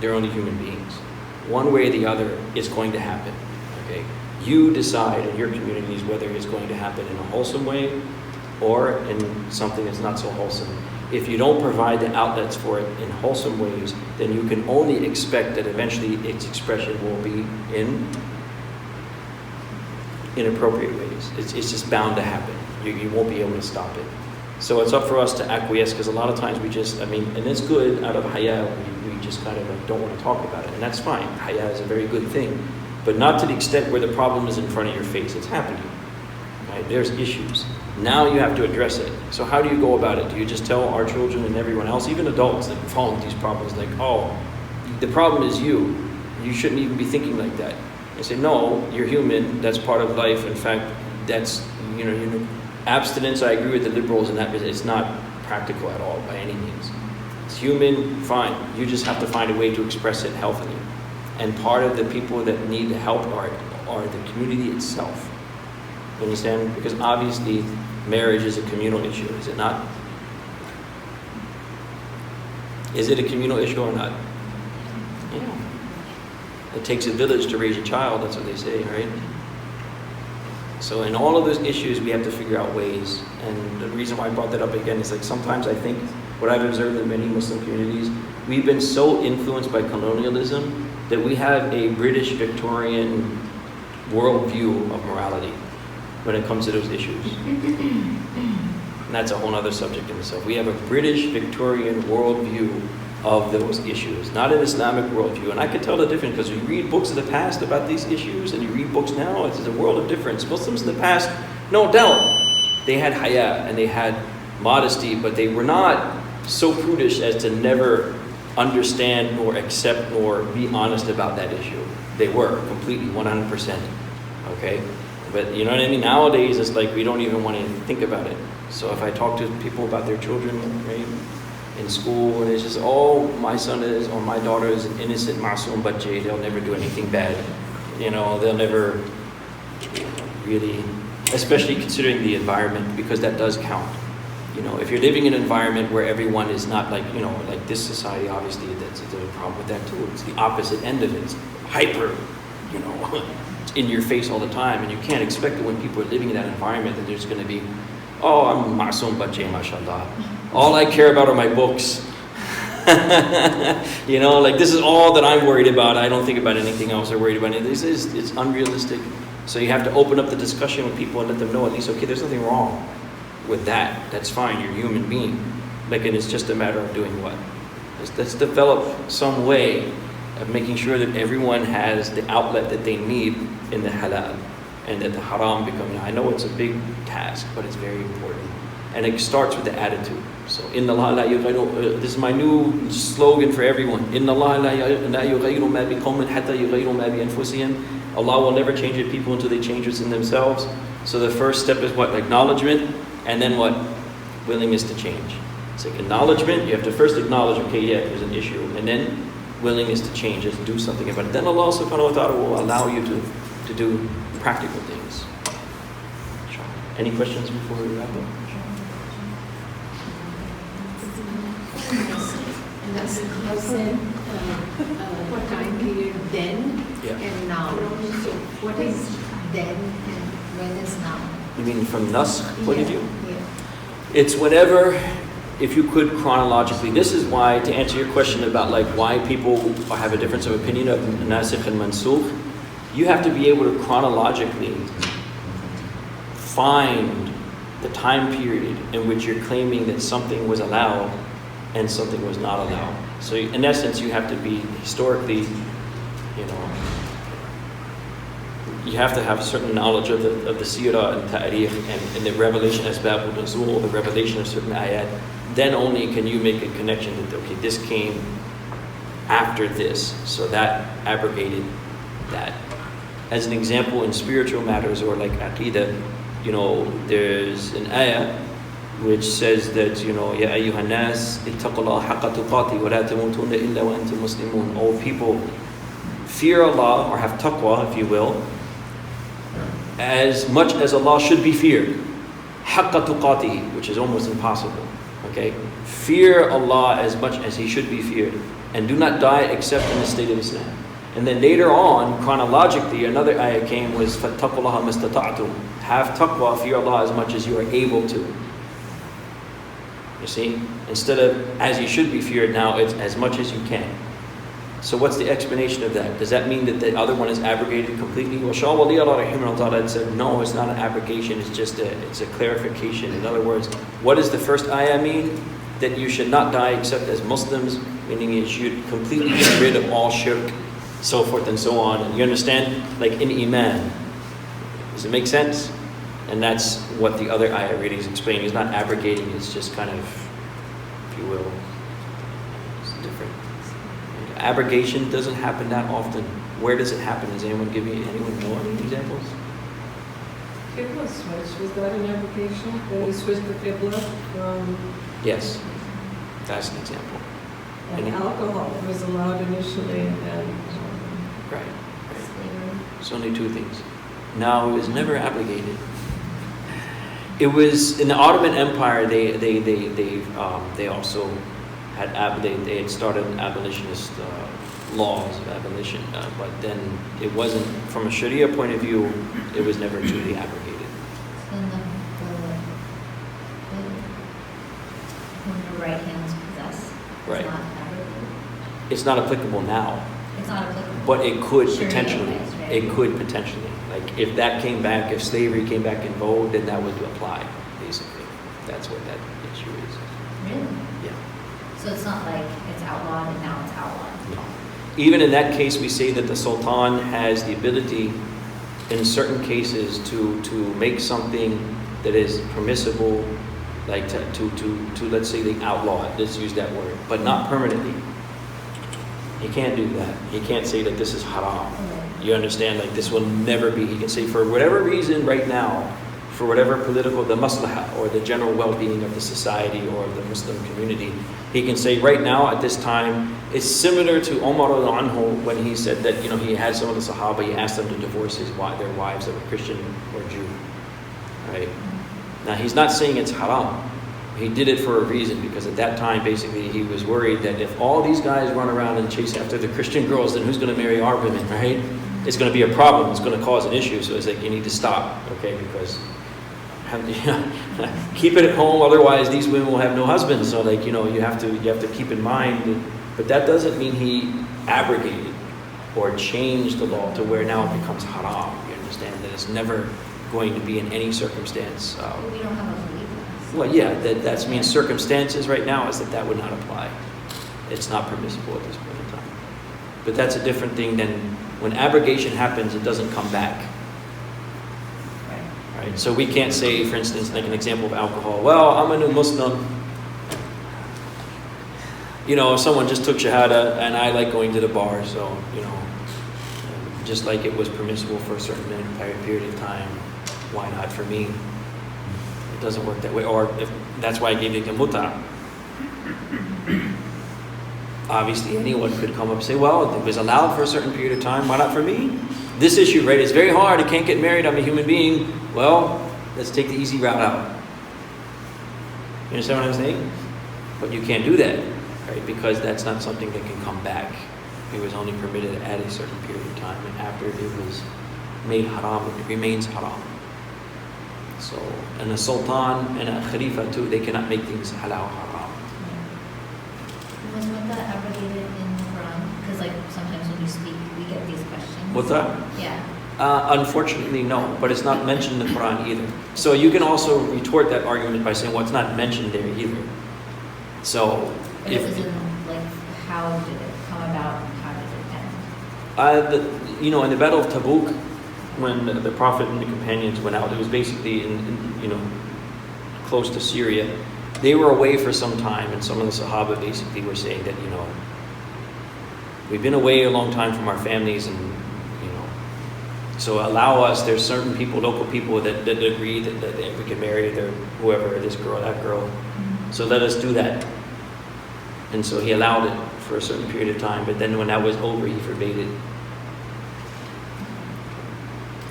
They're only human beings. One way or the other, it's going to happen. Okay? You decide in your communities whether it's going to happen in a wholesome way or in something that's not so wholesome. If you don't provide the outlets for it in wholesome ways, then you can only expect that eventually its expression will be in inappropriate ways. It's just bound to happen. You won't be able to stop it. So it's up for us to acquiesce, because a lot of times and it's good out of haya, we just kind of don't want to talk about it, and that's fine. Haya is a very good thing, but not to the extent where the problem is in front of your face. It's happening. Right? There's issues. Now you have to address it. So how do you go about it? Do you just tell our children and everyone else, even adults that fall into these problems, like, oh, the problem is you. You shouldn't even be thinking like that. They say, no, you're human. That's part of life. In fact, that's, Abstinence, I agree with the liberals in that it's not practical at all by any means. It's human, fine. You just have to find a way to express it healthily. And part of the people that need help are the community itself. You understand? Because obviously marriage is a communal issue, is it not? Is it a communal issue or not? Yeah. It takes a village to raise a child, that's what they say, right? So in all of those issues, we have to figure out ways. And the reason why I brought that up again is like sometimes I think what I've observed in many Muslim communities, we've been so influenced by colonialism that we have a British Victorian worldview of morality when it comes to those issues. And that's a whole other subject in itself. We have a British Victorian worldview of those issues, not an Islamic worldview. And I can tell the difference because you read books of the past about these issues and you read books now, it's a world of difference. Muslims in the past, no doubt, they had haya and they had modesty, but they were not so prudish as to never understand nor accept nor be honest about that issue. They were completely 100%. Okay? But you know what I mean? Nowadays, it's like we don't even want to think about it. So if I talk to people about their children, right, in school, and it's just, oh, my son is, or my daughter is an innocent masoom bache, they'll never do anything bad. You know, they'll never really, especially considering the environment, because that does count. You know, if you're living in an environment where everyone is not like, you know, like this society, obviously, there's a problem with that too. It's the opposite end of it. It's hyper, you know, in your face all the time, and you can't expect that when people are living in that environment that there's going to be, oh, I'm masoom bache, mashallah. All I care about are my books. You know, like this is all that I'm worried about. I don't think about anything else or worried about it. It's unrealistic. So you have to open up the discussion with people and let them know at least, okay, there's nothing wrong with that. That's fine. You're a human being. Like, and it's just a matter of doing what? Let's develop some way of making sure that everyone has the outlet that they need in the halal, and that the haram become. I know it's a big task, but it's very important. And it starts with the attitude. So, Inna Allah la yughayyiru, this is my new slogan for everyone. Inna Allah la yughayyiru ma biqawmin hatta yughayyiru ma bi anfusihim. Allah will never change the people until they change what's in themselves. So the first step is what? Acknowledgement. And then what? Willingness to change. It's like acknowledgement. You have to first acknowledge, okay, yeah, there's an issue. And then willingness to change, just do something about it. Then Allah subhanahu wa ta'ala will allow you to do practical things. Any questions before we wrap up? And that's you said time period then and now. So what is then and when is now? You mean from Naskh point of view? Yeah. It's whenever, if you could chronologically, this is why, to answer your question about like why people have a difference of opinion of Nasikh and Mansukh, you have to be able to chronologically find the time period in which you're claiming that something was allowed and something was not allowed. So in essence, you have to be historically, you know, you have to have a certain knowledge of the seerah and ta'arikh and the revelation asbab al-nuzul, the revelation of certain ayat. Then only can you make a connection that, okay, this came after this, so that abrogated that. As an example, in spiritual matters or like aqidah, you know, there's an ayah which says that, you know, Ya ayyuhan nas ittaqullaha haqqa tuqati wa la tamutunna illa wa antum muslimun. All people, fear Allah, or have taqwa, if you will, as much as Allah should be feared. Haqqa tuqatihi, which is almost impossible. Okay? Fear Allah as much as He should be feared. And do not die except in the state of Islam. And then later on, chronologically, another ayah came was فَاتَّقُوا اللَّهَ مَسْتَطَعْتُمْ. Have taqwa, fear Allah as much as you are able to. You see? Instead of as you should be feared, now it's as much as you can. So what's the explanation of that? Does that mean that the other one is abrogated completely? Well, Shah Wali Allah rahimahullah said, no, it's not an abrogation, it's a clarification. In other words, what does the first ayah mean? That you should not die except as Muslims, meaning you should completely get rid of all shirk, so forth and so on. And you understand? Like in Iman. Does it make sense? And that's what the other ayah really is explaining. It's not abrogating, it's just kind of, if you will, it's different. Abrogation doesn't happen that often. Where does it happen? Does anyone know any examples? Qibla switch, was that an application? When we switched the Qibla from, Yes, that's an example. and alcohol was allowed initially, and then, Right. Slavery. It's only two things. No, it was never abrogated. It was in the Ottoman Empire. They also had they had started abolitionist laws of abolition, but then it wasn't from a Sharia point of view. It was never truly abrogated. Then when the right hands possess, Right. it's not abrogated. It's not applicable now, It's not applicable. but it could Sharia potentially. wise, right? It could potentially. Like if that came back, if slavery came back in vogue, then that would apply. Basically, that's what that issue is. Really? Yeah. So it's not like it's outlawed and now it's outlawed. No. Even in that case, we say that the Sultan has the ability, in certain cases, to make something that is permissible, like to let's say they outlaw it. Let's use that word, but not permanently. He can't do that. He can't say that this is haram. You understand? Like this will never be. He can say for whatever reason right now, for whatever political, the maslaha or the general well-being of the society or the Muslim community, he can say right now at this time, it's similar to Umar anhu when he said that, you know, he had some of the Sahaba, he asked them to divorce their wives that were Christian or Jew. Right? Now he's not saying it's haram. He did it for a reason, because at that time, basically, he was worried that if all these guys run around and chase after the Christian girls, then who's going to marry our women, right? It's going to be a problem. It's going to cause an issue. So it's like, you need to stop, okay? Because keep it at home, otherwise these women will have no husbands. So like, you know, you have to keep in mind. But that doesn't mean he abrogated or changed the law to where now it becomes haram. You understand that it's never going to be in any circumstance. But we don't have a belief. Well, yeah, that means circumstances right now is that would not apply. It's not permissible at this point in time. But that's a different thing than when abrogation happens, it doesn't come back. Right? So we can't say, for instance, like an example of alcohol, well, I'm a new Muslim. You know, someone just took Shahada and I like going to the bar, so, you know, just like it was permissible for a certain period of time, why not for me? It doesn't work that way. Or if that's why I gave you the muta. Obviously, anyone could come up and say, well, it was allowed for a certain period of time. Why not for me? This issue, right, is very hard. I can't get married. I'm a human being. Well, let's take the easy route out. You understand what I'm saying? But you can't do that, right? Because that's not something that can come back. It was only permitted at a certain period of time. And after it was made haram, it remains haram. So, and a sultan and a khalifa too, they cannot make things halal haram. Was that abrogated in the Quran? Because like sometimes when you speak, we get these questions. What's that? Yeah. Unfortunately, no, but it's not mentioned in the Quran either. So you can also retort that argument by saying, well, it's not mentioned there either. So, But if it was in like, how did it come about? How did it end? you know, in the Battle of Tabuk, when the Prophet and the companions went out, it was basically in you know, close to Syria. They were away for some time, and some of the Sahaba basically were saying that, you know, we've been away a long time from our families, and you know, so allow us. There's certain people, local people that agree that we can marry their whoever, this girl, that girl. So let us do that. And so he allowed it for a certain period of time, but then when that was over, he forbade it.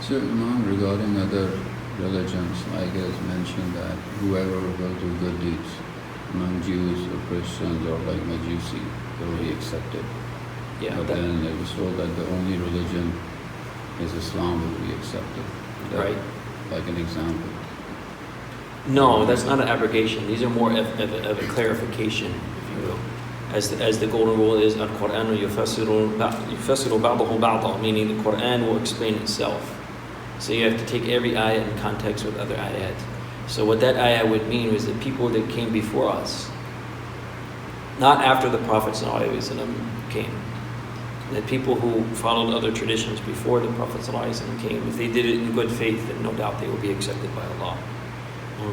So, Imam, regarding other religions, like it's mentioned that whoever will do good deeds among Jews or Christians or like Majusi, they will be accepted. Yeah, But then it was told that the only religion is Islam will be accepted. That, right. Like an example. No, that's not an abrogation. These are more of a clarification, if you will. As the golden rule is, Al-Qur'an yufassiru ba'dahu ba'da, meaning the Qur'an will explain itself. So you have to take every ayah in context with other ayat. So what that ayah would mean was that people that came before us, not after the Prophet ﷺ came, that people who followed other traditions before the Prophet ﷺ came, if they did it in good faith, then no doubt they will be accepted by Allah.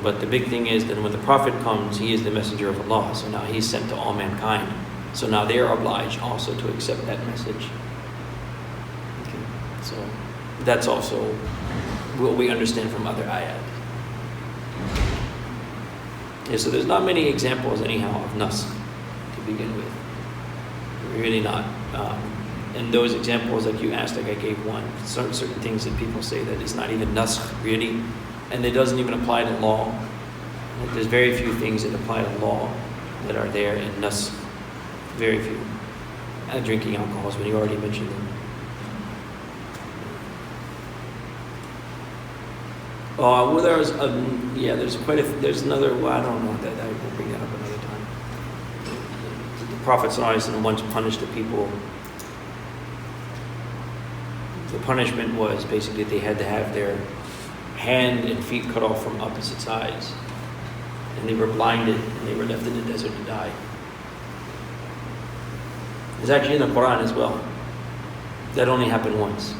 But the big thing is that when the Prophet comes, he is the messenger of Allah. So now he's sent to all mankind. So now they are obliged also to accept that message. Okay. So that's also what we understand from other ayat. Yeah, so there's not many examples anyhow of nasakh to begin with. Really not. And those examples like you asked, like I gave one, certain things that people say that it's not even nasakh really, and it doesn't even apply to law. Like there's very few things that apply to law that are there in nasakh. Very few. Drinking alcohols, when you already mentioned them. Well, there's there's another. Well, I don't know that. I will bring that up another time. The Prophet ﷺ once punished the people. The punishment was basically they had to have their hand and feet cut off from opposite sides, and they were blinded and they were left in the desert to die. It's actually in the Quran as well. That only happened once.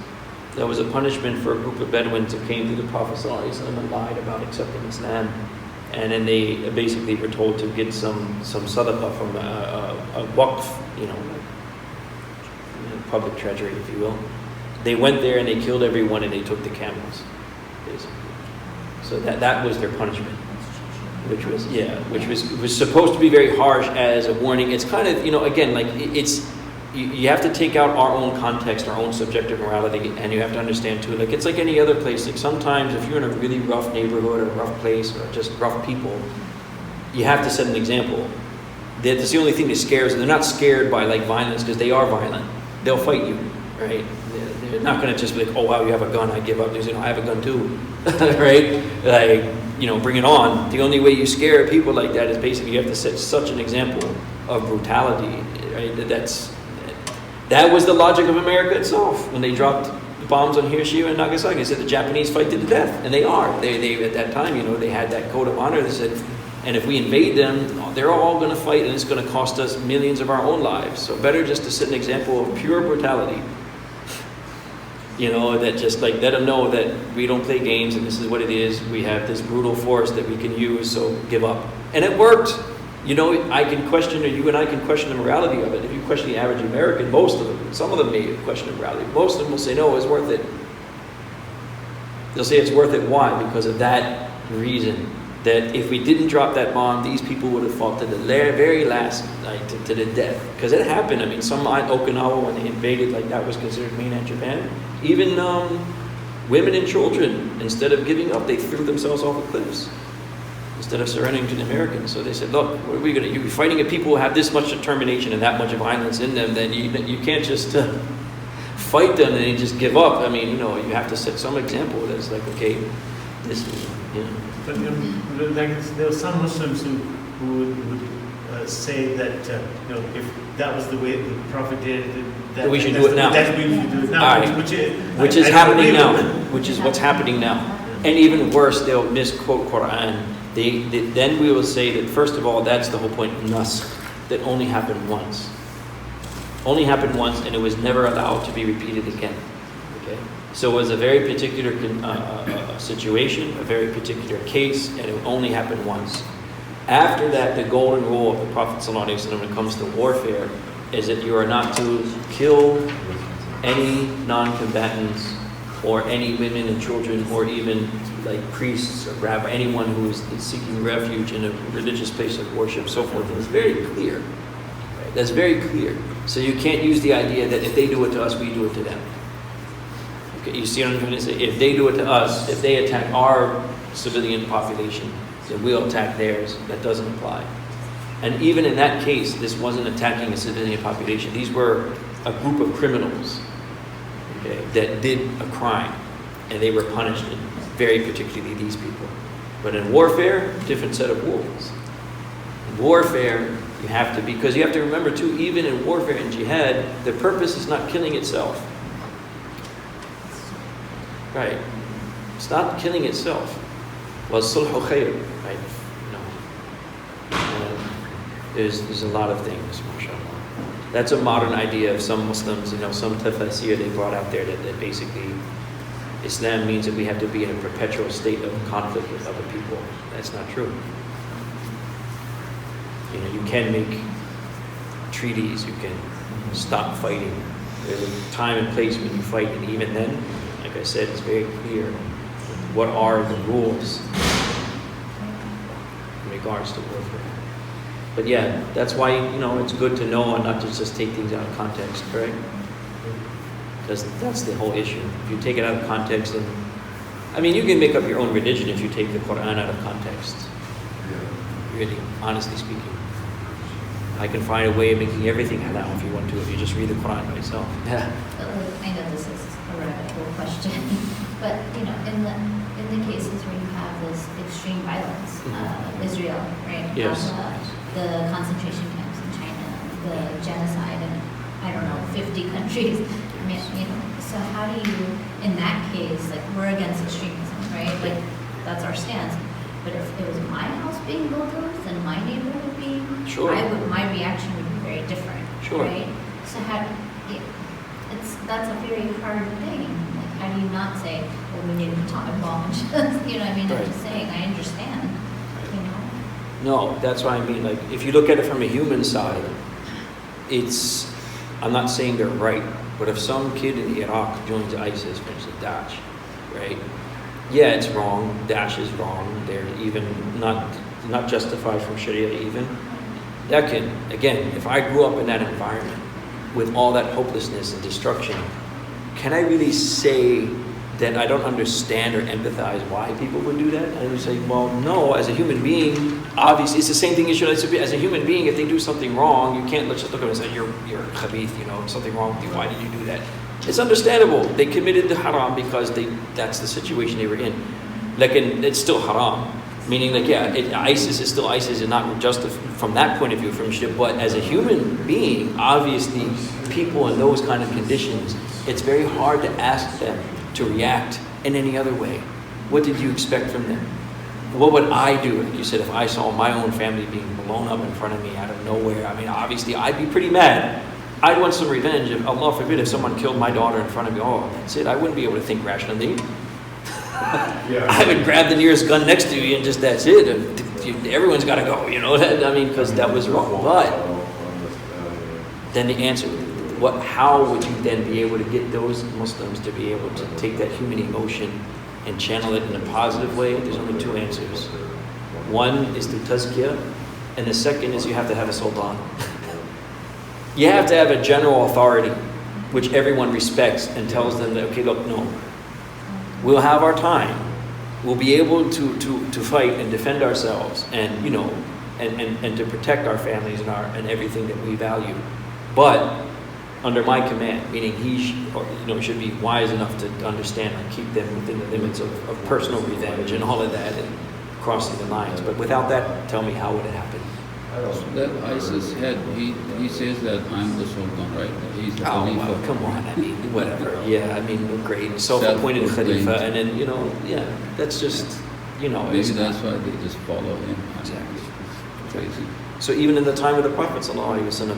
There was a punishment for a group of Bedouins who came to the Prophet ﷺ and lied about accepting Islam. And then they basically were told to get some sadaqah from a waqf, public treasury, if you will. They went there and they killed everyone and they took the camels, basically. So that was their punishment, which was supposed to be very harsh as a warning. It's kind of, again, like you have to take out our own context, our own subjective morality, and you have to understand too, like it's like any other place. Like sometimes if you're in a really rough neighborhood or a rough place or just rough people, you have to set an example. That's the only thing that scares them. They're not scared by like violence because they are violent. They'll fight you, right? They're not going to just be like, oh wow, you have a gun, I give up. Because, I have a gun too, right? Like, bring it on. The only way you scare people like that is basically you have to set such an example of brutality, right? That was the logic of America itself when they dropped the bombs on Hiroshima and Nagasaki. They said the Japanese fight to the death, and they are. They at that time, they had that code of honor. They said, and if we invade them, they're all going to fight, and it's going to cost us millions of our own lives. So better just to set an example of pure brutality. That just like let them know that we don't play games, and this is what it is. We have this brutal force that we can use, so give up. And it worked. I can question, or you and I can question the morality of it. If you question the average American, most of them, some of them may question the morality. Most of them will say, no, it's worth it. They'll say it's worth it. Why? Because of that reason. That if we didn't drop that bomb, these people would have fought to the very last, like to the death. Because it happened. I mean, Okinawa, when they invaded, like that was considered mainland Japan. Even women and children, instead of giving up, they threw themselves off the cliffs. Instead of surrendering to the Americans. So they said, look, what are we going to do? You're fighting at people who have this much determination and that much violence in them, then you can't just fight them and then just give up. I mean, you have to set some example that's like, okay, this is, But there are some Muslims who would say that, if that was the way the Prophet did it, that we should do it now. That we should do it now. Right. Which is happening now. Which is what's happening now. And even worse, they'll misquote Quran. Then we will say that, first of all, that's the whole point of nasakh, that only happened once. Only happened once, and it was never allowed to be repeated again. Okay? So it was a very particular situation, a very particular case, and it only happened once. After that, the golden rule of the Prophet ﷺ when it comes to warfare is that you are not to kill any non-combatants or any women and children, or even like priests or rabbi, anyone who is seeking refuge in a religious place of worship, so forth. It's very clear. Right? That's very clear. So you can't use the idea that if they do it to us, we do it to them. Okay, you see what I'm trying to say? If they do it to us, if they attack our civilian population, then we'll attack theirs. That doesn't apply. And even in that case, this wasn't attacking a civilian population. These were a group of criminals, okay, that did a crime, and they were punished, and very particularly these people. But in warfare, different set of rules. In warfare, you have to, because you have to remember too, even in warfare and jihad, the purpose is not killing itself. Right? It's not killing itself. وَالصُّلْحُ خَيْرٌ. Right? There's a lot of things, mashallah. That's a modern idea of some Muslims, some tafsir they brought out there that basically Islam means that we have to be in a perpetual state of conflict with other people. That's not true. You can make treaties, you can stop fighting. There's a time and place when you fight, and even then, like I said, it's very clear what are the rules in regards to warfare. But yeah, that's why, it's good to know and not to just take things out of context, correct? Because that's the whole issue. If you take it out of context, then, you can make up your own religion if you take the Quran out of context. Really, honestly speaking. I can find a way of making everything halal if you want to, if you just read the Quran by itself. Yeah. I know this is a radical question, but in the cases where you have this extreme violence, Israel, right? Yes. The concentration camps in China, the genocide in 50 countries. So how do you, in that case, we're against extremism, right? That's our stance. But if it was my house being bulldozed and my neighborhood being, sure, my reaction would be very different, sure, right? So that's a very hard thing. How do you not say, well, we need an atomic bomb? I'm just saying, I understand. No, that's what I mean. If you look at it from a human side, I'm not saying they're right, but if some kid in Iraq joins ISIS, for instance, Daesh, right? Yeah, it's wrong. Daesh is wrong. They're even not justified from Sharia even. That can, again, if I grew up in that environment with all that hopelessness and destruction, can I really say that I don't understand or empathize why people would do that? I would say, well, no, as a human being, obviously, it's the same thing as a human being. If they do something wrong, you can't just look at them and say, you're khabith, something wrong with you. Why did you do that? It's understandable. They committed the haram because that's the situation they were in. It's still haram. Meaning, ISIS is still ISIS and not just from that point of view, but as a human being, obviously, people in those kind of conditions, it's very hard to ask them to react in any other way. What did you expect from them? What would I do? Like you said, if I saw my own family being blown up in front of me out of nowhere, obviously, I'd be pretty mad. I'd want some revenge. If Allah forbid, if someone killed my daughter in front of me, that's it. I wouldn't be able to think rationally. I would grab the nearest gun next to you and just that's it. Everyone's got to go, because that was wrong. But then the answer, how would you then be able to get those Muslims to be able to take that human emotion and channel it in a positive way? There's only two answers. One is through tazkiyah, and the second is you have to have a sultan. You have to have a general authority, which everyone respects and tells them that, okay, look, no, we'll have our time. We'll be able to fight and defend ourselves and, and to protect our families and everything that we value. But under my command, meaning he should be wise enough to understand and keep them within the limits of personal revenge and all of that and crossing the lines. But without that, tell me how would it happen? That ISIS head, he says that I'm the Sultan, right? He's the Khalifa. Well, come on, whatever. Yeah, great. Self-appointed Khalifa, and then, that's just, Maybe that's why they just follow him. Exactly. It's crazy. So even in the time of the Prophet ﷺ,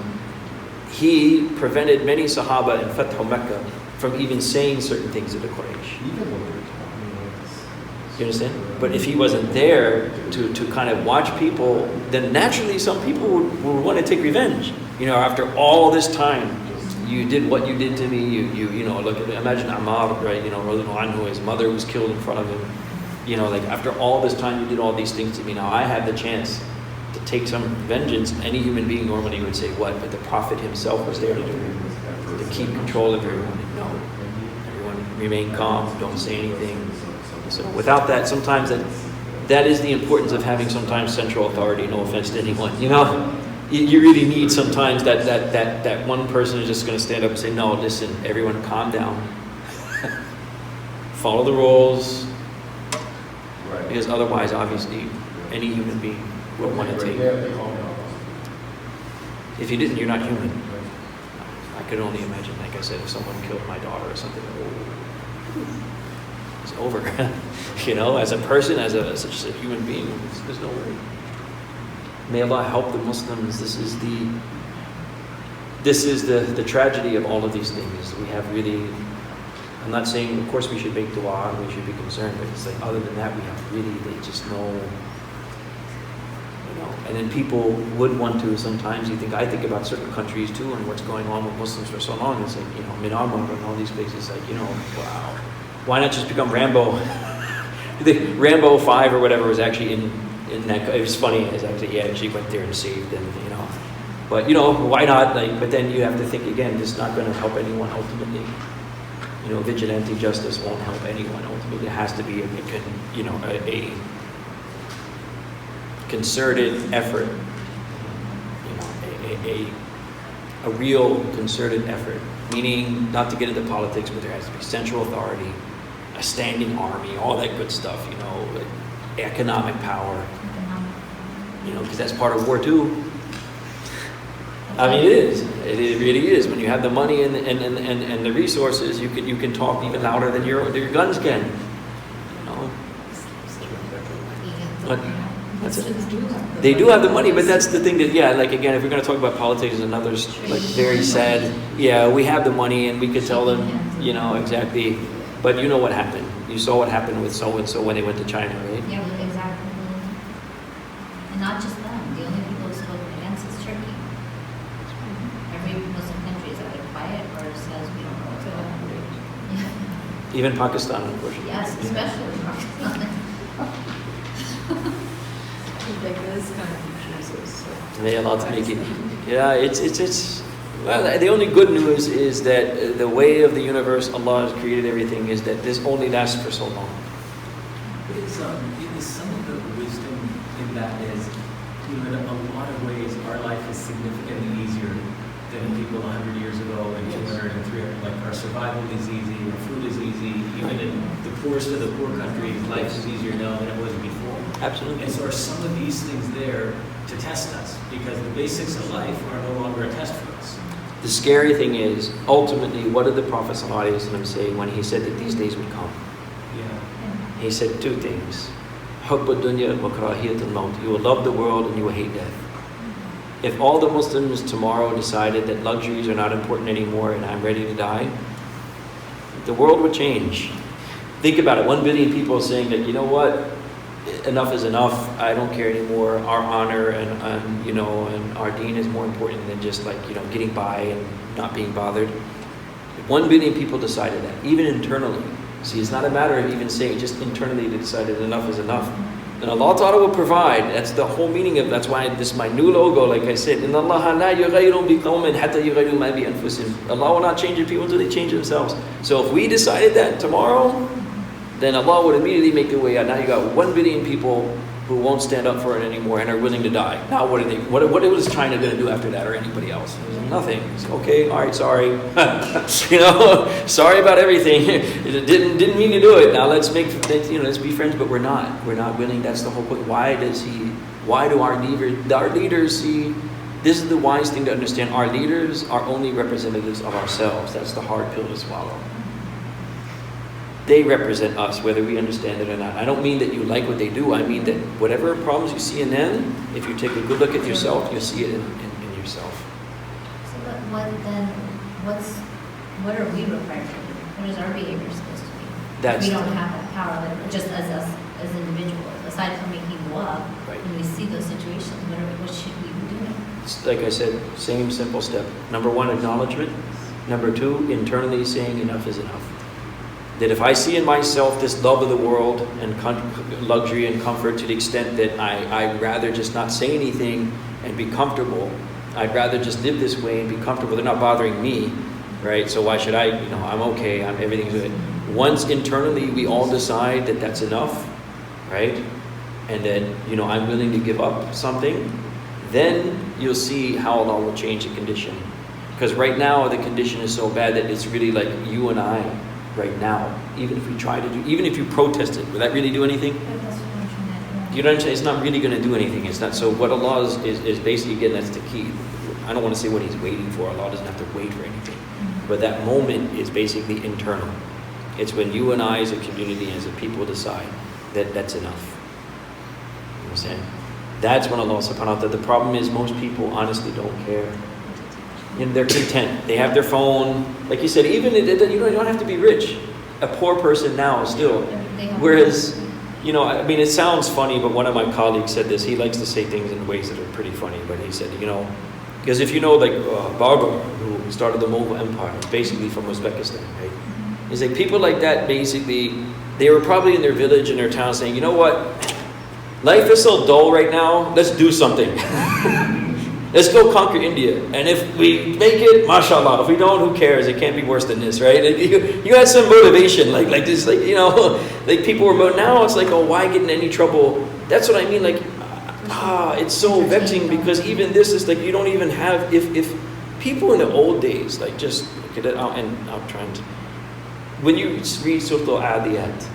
he prevented many Sahaba in Fath Mecca from even saying certain things to the Quraysh. You understand? But if he wasn't there to kind of watch people, then naturally some people would want to take revenge. After all this time, you did what you did to me. You look at imagine Ammar, right? Anhu, his mother was killed in front of him. After all this time, you did all these things to me. Now I have the chance to take some vengeance. Any human being normally would say what? But the Prophet himself was there to do it, to keep control of everyone. No, everyone remain calm. Don't say anything. So without that, sometimes that is the importance of having sometimes central authority. No offense to anyone, you really need sometimes that one person is just going to stand up and say, no, listen, everyone, calm down, follow the rules, right. Because otherwise, obviously, any human being would want to take. If you didn't, you're not human. I could only imagine, like I said, if someone killed my daughter or something. It's over. As a person, as such a human being, there's no way. May Allah help the Muslims. This is the tragedy of all of these things. We have really, I'm not saying, of course we should make dua and we should be concerned, but it's other than that, we have really, they just know, and then people would want to sometimes, I think about certain countries too and what's going on with Muslims for so long. It's Myanmar and all these places, wow. Why not just become Rambo? The Rambo 5 or whatever was actually in that. It was funny. It's actually he actually went there and saved them. But why not? Like, but then you have to think again. This is not going to help anyone ultimately. Vigilante justice won't help anyone ultimately. It has to be a concerted effort. A real concerted effort. Meaning not to get into politics, but there has to be central authority, a standing army, all that good stuff. Like economic power. Because that's part of war too. I mean, it is. It really is. When you have the money and the resources, you can talk even louder than your guns can. But that's it. They do have the money, but that's the thing that like again, if we're going to talk about politics, another like very sad. Yeah, we have the money and we could tell them, exactly. But you know what happened? You saw what happened with so and so when they went to China, right? Yeah, exactly. And not just them. The only people who spoke against is Turkey. Every Muslim country is either quiet or says we don't know what's going on. Even Pakistan, unfortunately. Yes, especially Pakistan. Like this kind of pictures. They allowed to make it. Yeah, it's. Well, the only good news is that the way of the universe, Allah has created everything, is that this only lasts for so long. It is some of the wisdom in that is, in a lot of ways, our life is significantly easier than people 100 years ago and 200 and 300. Like our survival is easy, our food is easy. Even in the poorest of the poor countries, life is easier now than it was before. Absolutely. And so are some of these things there to test us, because the basics of life are no longer a test for us. The scary thing is, ultimately, what did the Prophet ﷺ say when he said that these days would come? Yeah. He said two things. حُبُّ الدُّنْيَا وَكَرَاهِيَةُ الْمَوْتِ. You will love the world and you will hate death. If all the Muslims tomorrow decided that luxuries are not important anymore and I'm ready to die, the world would change. Think about it. 1 billion people saying that, you know what? Enough is enough. I don't care anymore. Our honor and our deen is more important than just getting by and not being bothered. 1 billion people decided that, even internally. See, it's not a matter of even saying, just internally they decided enough is enough. And Allah Ta'ala will provide. That's the whole meaning of, that's why this is my new logo, like I said. إِنَّ اللَّهَ لَا يُغَيِّرُ بِقَوْمٍ حَتَّى يُغَيِّرُوا مَا بِأَنفُسِهِمْ. Allah will not change the people until they change themselves. So if we decided that tomorrow, then Allah would immediately make the way out. Now you got 1 billion people who won't stand up for it anymore and are willing to die. Now what was China going to do after that, or anybody else? Nothing. It's okay, all right, sorry. Sorry about everything. Didn't mean to do it. Now let's be friends, but we're not willing. That's the whole point. Why do our leaders see? This is the wise thing to understand. Our leaders are only representatives of ourselves. That's the hard pill to swallow. They represent us, whether we understand it or not. I don't mean that you like what they do. I mean that whatever problems you see in them, if you take a good look at yourself, you'll see it in yourself. So what are we required to do? What is our behavior supposed to be? We don't have that power, but just as us, as individuals, aside from making law, Right. when we see those situations, what should we be doing? It's like I said, same simple step. Number 1, acknowledgement. Number 2, internally saying enough is enough. That if I see in myself this love of the world and luxury and comfort to the extent that I'd rather just not say anything and be comfortable. I'd rather just live this way and be comfortable. They're not bothering me, right? So why should I, I'm okay, everything's good. Once internally we all decide that that's enough, right? And that, I'm willing to give up something, then you'll see how Allah will change the condition. Because right now the condition is so bad that it's really like you and I, right now, even if you protested, will that really do anything? You know what I'm saying? It's not really going to do anything. It's not. So what Allah is basically, again, that's the key. I don't want to say what He's waiting for. Allah doesn't have to wait for anything. But that moment is basically internal. It's when you and I as a community, as a people decide that that's enough. You know what I'm saying? That's when Allah subhanahu wa ta'ala, the problem is most people honestly don't care. They're content. They have their phone. Like you said, even you don't have to be rich. A poor person now still. Whereas, it sounds funny, but one of my colleagues said this. He likes to say things in ways that are pretty funny. But he said, because if Barbara, who started the Mughal Empire, basically from Uzbekistan, right? He's like, people like that basically, They were probably in their village, in their town, saying, you know what? Life is so dull right now, let's do something. Let's go conquer India. And if we make it, mashallah. If we don't, who cares? It can't be worse than this, right? Like, you had some motivation, like this, like, you know, like people were, but now it's like, oh, why get in any trouble? That's what I mean, like, it's so vexing, because even this is like, you don't even have, if people in the old days, like, just look at it out, and I'm trying to, when you read Surah Adiyat,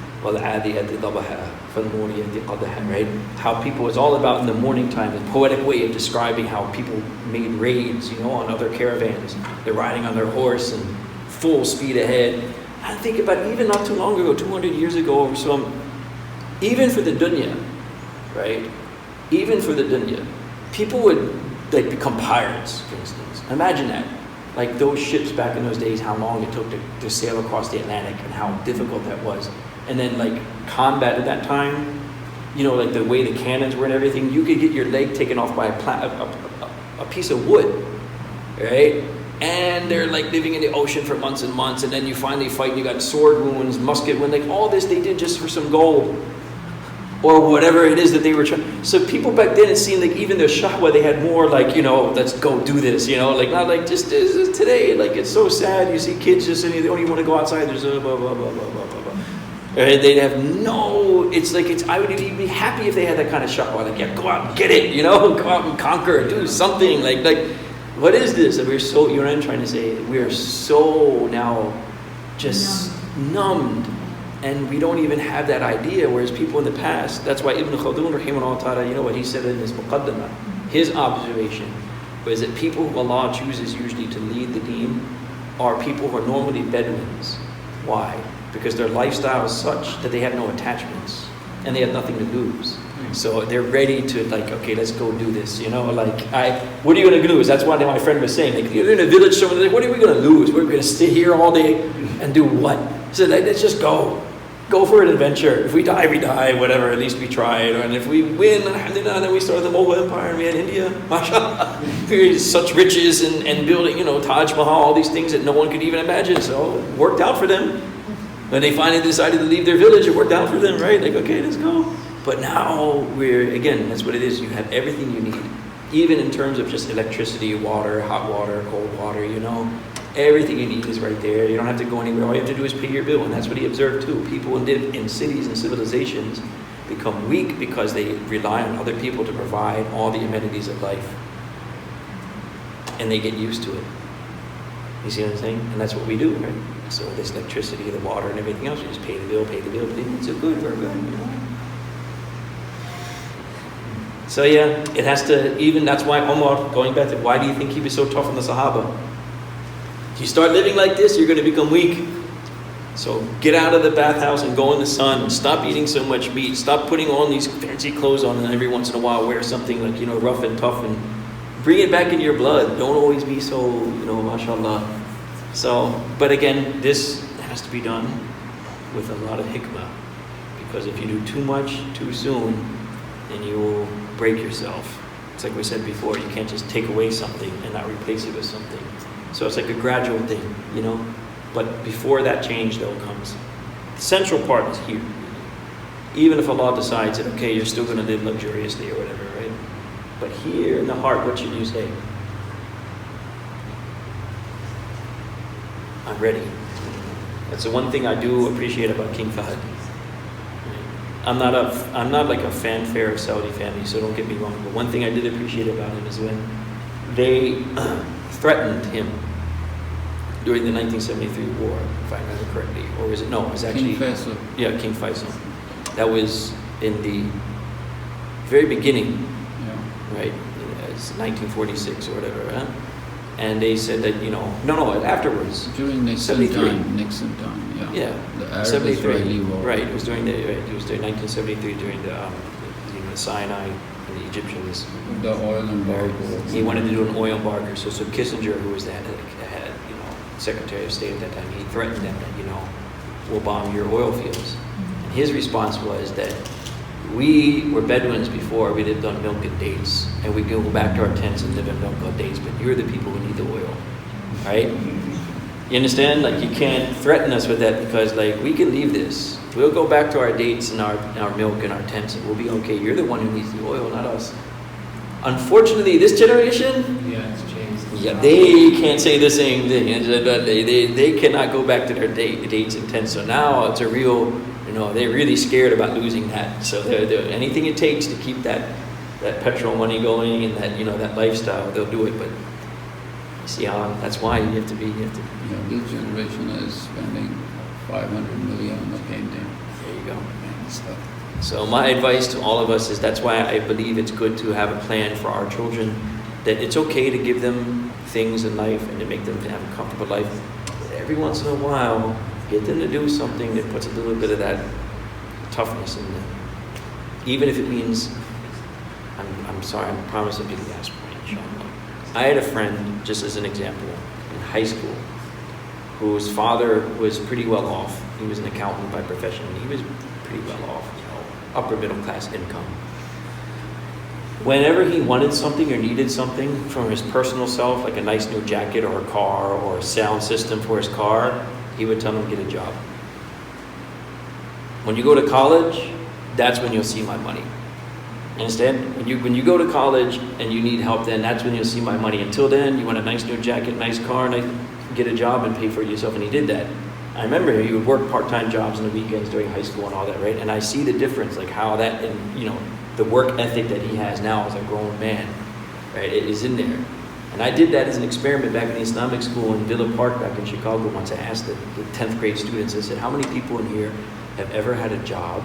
right? How people, it's all about in the morning time, the poetic way of describing how people made raids, you know, on other caravans. They're riding on their horse and full speed ahead. I think about even not too long ago, 200 years ago or so, even for the dunya, right? Even for the dunya, people would like become pirates, for instance. Imagine that. Like those ships back in those days, how long it took to sail across the Atlantic and how difficult that was. And then like combat at that time, you know, like the way the cannons were and everything, you could get your leg taken off by a piece of wood, right? And they're like living in the ocean for months and months, and then you finally fight and you got sword wounds, musket wounds, like all this they did just for some gold. Or whatever it is that they were trying. So people back then, it seemed like even their shahwa, they had more like, you know, let's go do this, you know, like not like just today, like it's so sad. You see kids just sitting, they don't even want to go outside. There's a blah, blah, blah, blah, blah, blah, blah. Right? They'd have no, it's like, I would even be happy if they had that kind of shahwa. Like, yeah, go out and get it, you know, go out and conquer, do something. Like, what is this? And we're so, you know what I'm trying to say? We are so now just numbed. And we don't even have that idea, whereas people in the past, that's why Ibn Khaldun, rahimahullah ta'ala, you know what he said in his muqaddamah, his observation was that people who Allah chooses usually to lead the deen are people who are normally Bedouins. Why? Because their lifestyle is such that they have no attachments and they have nothing to lose. So they're ready to like, okay, let's go do this, you know, like, what are you going to lose? That's what my friend was saying, like, you're in a village somewhere, like, what are we going to lose? We're going to stay here all day and do what? So let's just go. Go for an adventure. If we die, we die, whatever, at least we tried. And if we win, alhamdulillah, then we started the Mughal Empire and we had India, mashallah. Such riches and building, you know, Taj Mahal, all these things that no one could even imagine. So it worked out for them. When they finally decided to leave their village, it worked out for them, right? Like, okay, let's go. But now again, that's what it is. You have everything you need. Even in terms of just electricity, water, hot water, cold water, you know. Everything you need is right there. You don't have to go anywhere. All you have to do is pay your bill. And that's what he observed too. People in cities and civilizations become weak because they rely on other people to provide all the amenities of life. And they get used to it. You see what I'm saying? And that's what we do, right? So this electricity, the water, and everything else, you just pay the bill, pay the bill. It's so good, we're good, you know? So yeah, it has to, even that's why Umar, going back to why do you think he was so tough on the Sahaba? If you start living like this, you're going to become weak. So get out of the bathhouse and go in the sun. Stop eating so much meat. Stop putting on these fancy clothes on, and every once in a while wear something like, you know, rough and tough, and bring it back in your blood. Don't always be so, you know, mashallah. So, but again, this has to be done with a lot of hikmah. Because if you do too much too soon, then you will break yourself. It's like we said before, you can't just take away something and not replace it with something. So it's like a gradual thing, you know. But before that change, though, comes, the central part is here. Even if Allah decides that, okay, you're still going to live luxuriously or whatever, right? But here in the heart, what should you say? I'm ready. That's the one thing I do appreciate about King Fahd. I'm not like a fanfare of Saudi family, so don't get me wrong. But one thing I did appreciate about him is when they threatened him during the 1973 war, if I remember correctly, or was it? No, it was actually King Faisal. Yeah, King Faisal. That was in the very beginning, right? It's 1946 or whatever, huh? And they said that, you know, no, afterwards. During Nixon time, yeah. Yeah, The Arab-Israeli war. Right, it was during 1973 during the Sinai and the Egyptians. The oil embargo. He wanted to do an oil embargo. So Kissinger, who was the head, Secretary of State at that time, he threatened them that, you know, we'll bomb your oil fields. And his response was that we were Bedouins before, we lived on milk and dates, and we go back to our tents and live on milk and dates, but you're the people who need the oil, right? You understand? Like, you can't threaten us with that, because like, we can leave this. We'll go back to our dates and our milk and our tents, and we'll be okay. You're the one who needs the oil, not us. Unfortunately, this generation, Yeah, it's changed. yeah, they can't say the same thing. They cannot go back to their dates and tents. So now it's a real, they're really scared about losing that. So they're anything it takes to keep that petrol money going and that that lifestyle, they'll do it. But you see how that's why you have to be. Yeah, this generation is spending 500 million on the painting. There you go. And stuff. So my advice to all of us is that's why I believe it's good to have a plan for our children, that it's okay to give them things in life and to make them have a comfortable life. But every once in a while, get them to do something that puts a little bit of that toughness in them. Even if it means, I'm sorry, I promise I'll be the last point, inshallah. I had a friend, just as an example, in high school, whose father was pretty well off. He was an accountant by profession. He was pretty well off, upper middle class income. Whenever he wanted something or needed something from his personal self, like a nice new jacket or a car or a sound system for his car, he would tell him to get a job. When you go to college, that's when you'll see my money. You understand? When you go to college and you need help, then that's when you'll see my money. Until then, you want a nice new jacket, nice car, get a job and pay for it yourself. And he did that. I remember he would work part-time jobs on the weekends during high school and all that, right? And I see the difference, like how that, and the work ethic that he has now as a grown man, right? It is in there. And I did that as an experiment back in the Islamic school in Villa Park back in Chicago once. I asked the 10th grade students, I said, how many people in here have ever had a job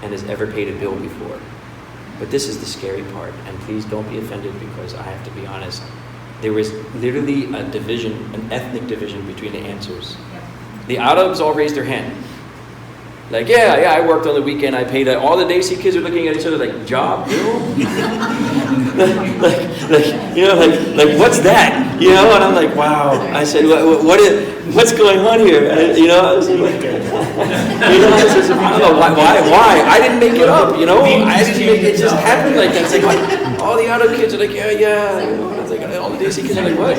and has ever paid a bill before? But this is the scary part, and please don't be offended because I have to be honest. There was literally a division, an ethnic division between the answers. The Arabs all raised their hand. Like, yeah, I worked on the weekend, I paid all the Desi kids are looking at each other like, job, like, what's that? And I'm like, wow. I said, what's going on here? I was like, I said, subhanAllah, why? I didn't make it up, I didn't make it, just happened like that. It's like, all the Arab kids are like, yeah. I was like, all the Desi kids are like, what?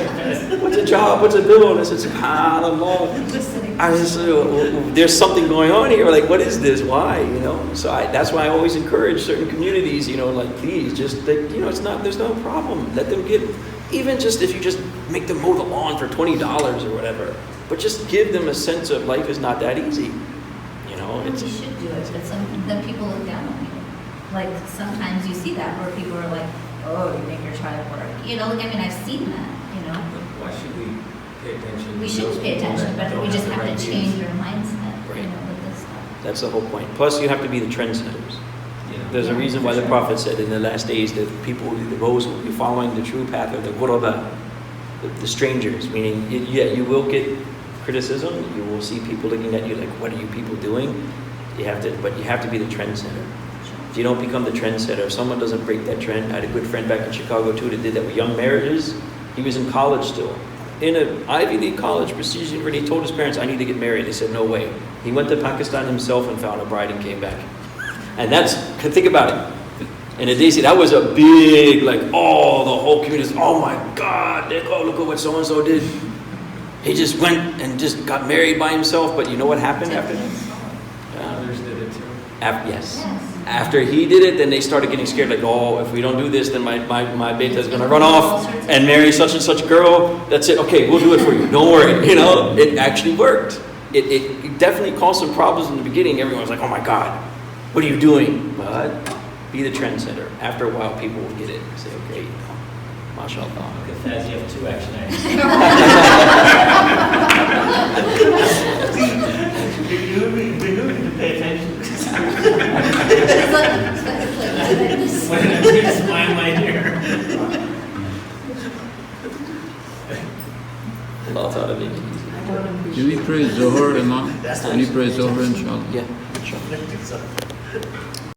What's a job? What's a bill? And I said, subhanAllah. I said, there's something going on here. Like, what is this? Why? So that's why I always encourage certain communities. Like, please, just it's not. There's no problem. Let them get, even just if you just make them mow the lawn for $20 or whatever. But just give them a sense of life is not that easy. You should do it, but then people look down on you. Like sometimes you see that where people are like, oh, you make your child work. I've seen that. Why should we pay attention? We should pay attention, but we just have to change our mindset, Right. with this stuff. That's the whole point. Plus, you have to be the trendsetters. There's a reason why the Prophet said in the last days that those will be following the true path of the ghuraba, the strangers. Meaning, you will get criticism. You will see people looking at you like, what are you people doing? But you have to be the trendsetter. If you don't become the trendsetter, if someone doesn't break that trend, I had a good friend back in Chicago too that did that with young marriages. He was in college still. In an Ivy League college, prestigious university, he told his parents, I need to get married. They said, no way. He went to Pakistan himself and found a bride and came back. And think about it. In a Desi, that was a big, the whole community, oh my God, look at what so-and-so did. He just went and just got married by himself, but you know what happened after that? Others did it too. Yes. After he did it, then they started getting scared, like, oh, if we don't do this, then my beta is going to run off and marry such and such girl. That's it. Okay, we'll do it for you. Don't worry. It actually worked. It definitely caused some problems in the beginning. Everyone was like, oh my God, what are you doing? But be the trendsetter. After a while, people will get it and say, okay, mashallah. Okay, Faz, you have 2 action items. We knew to pay attention. When I smile my ear. Allah Ta'ala make it easy. Do we pray Zohar, Imam? Can you pray Zohar, inshallah? Yeah, inshallah.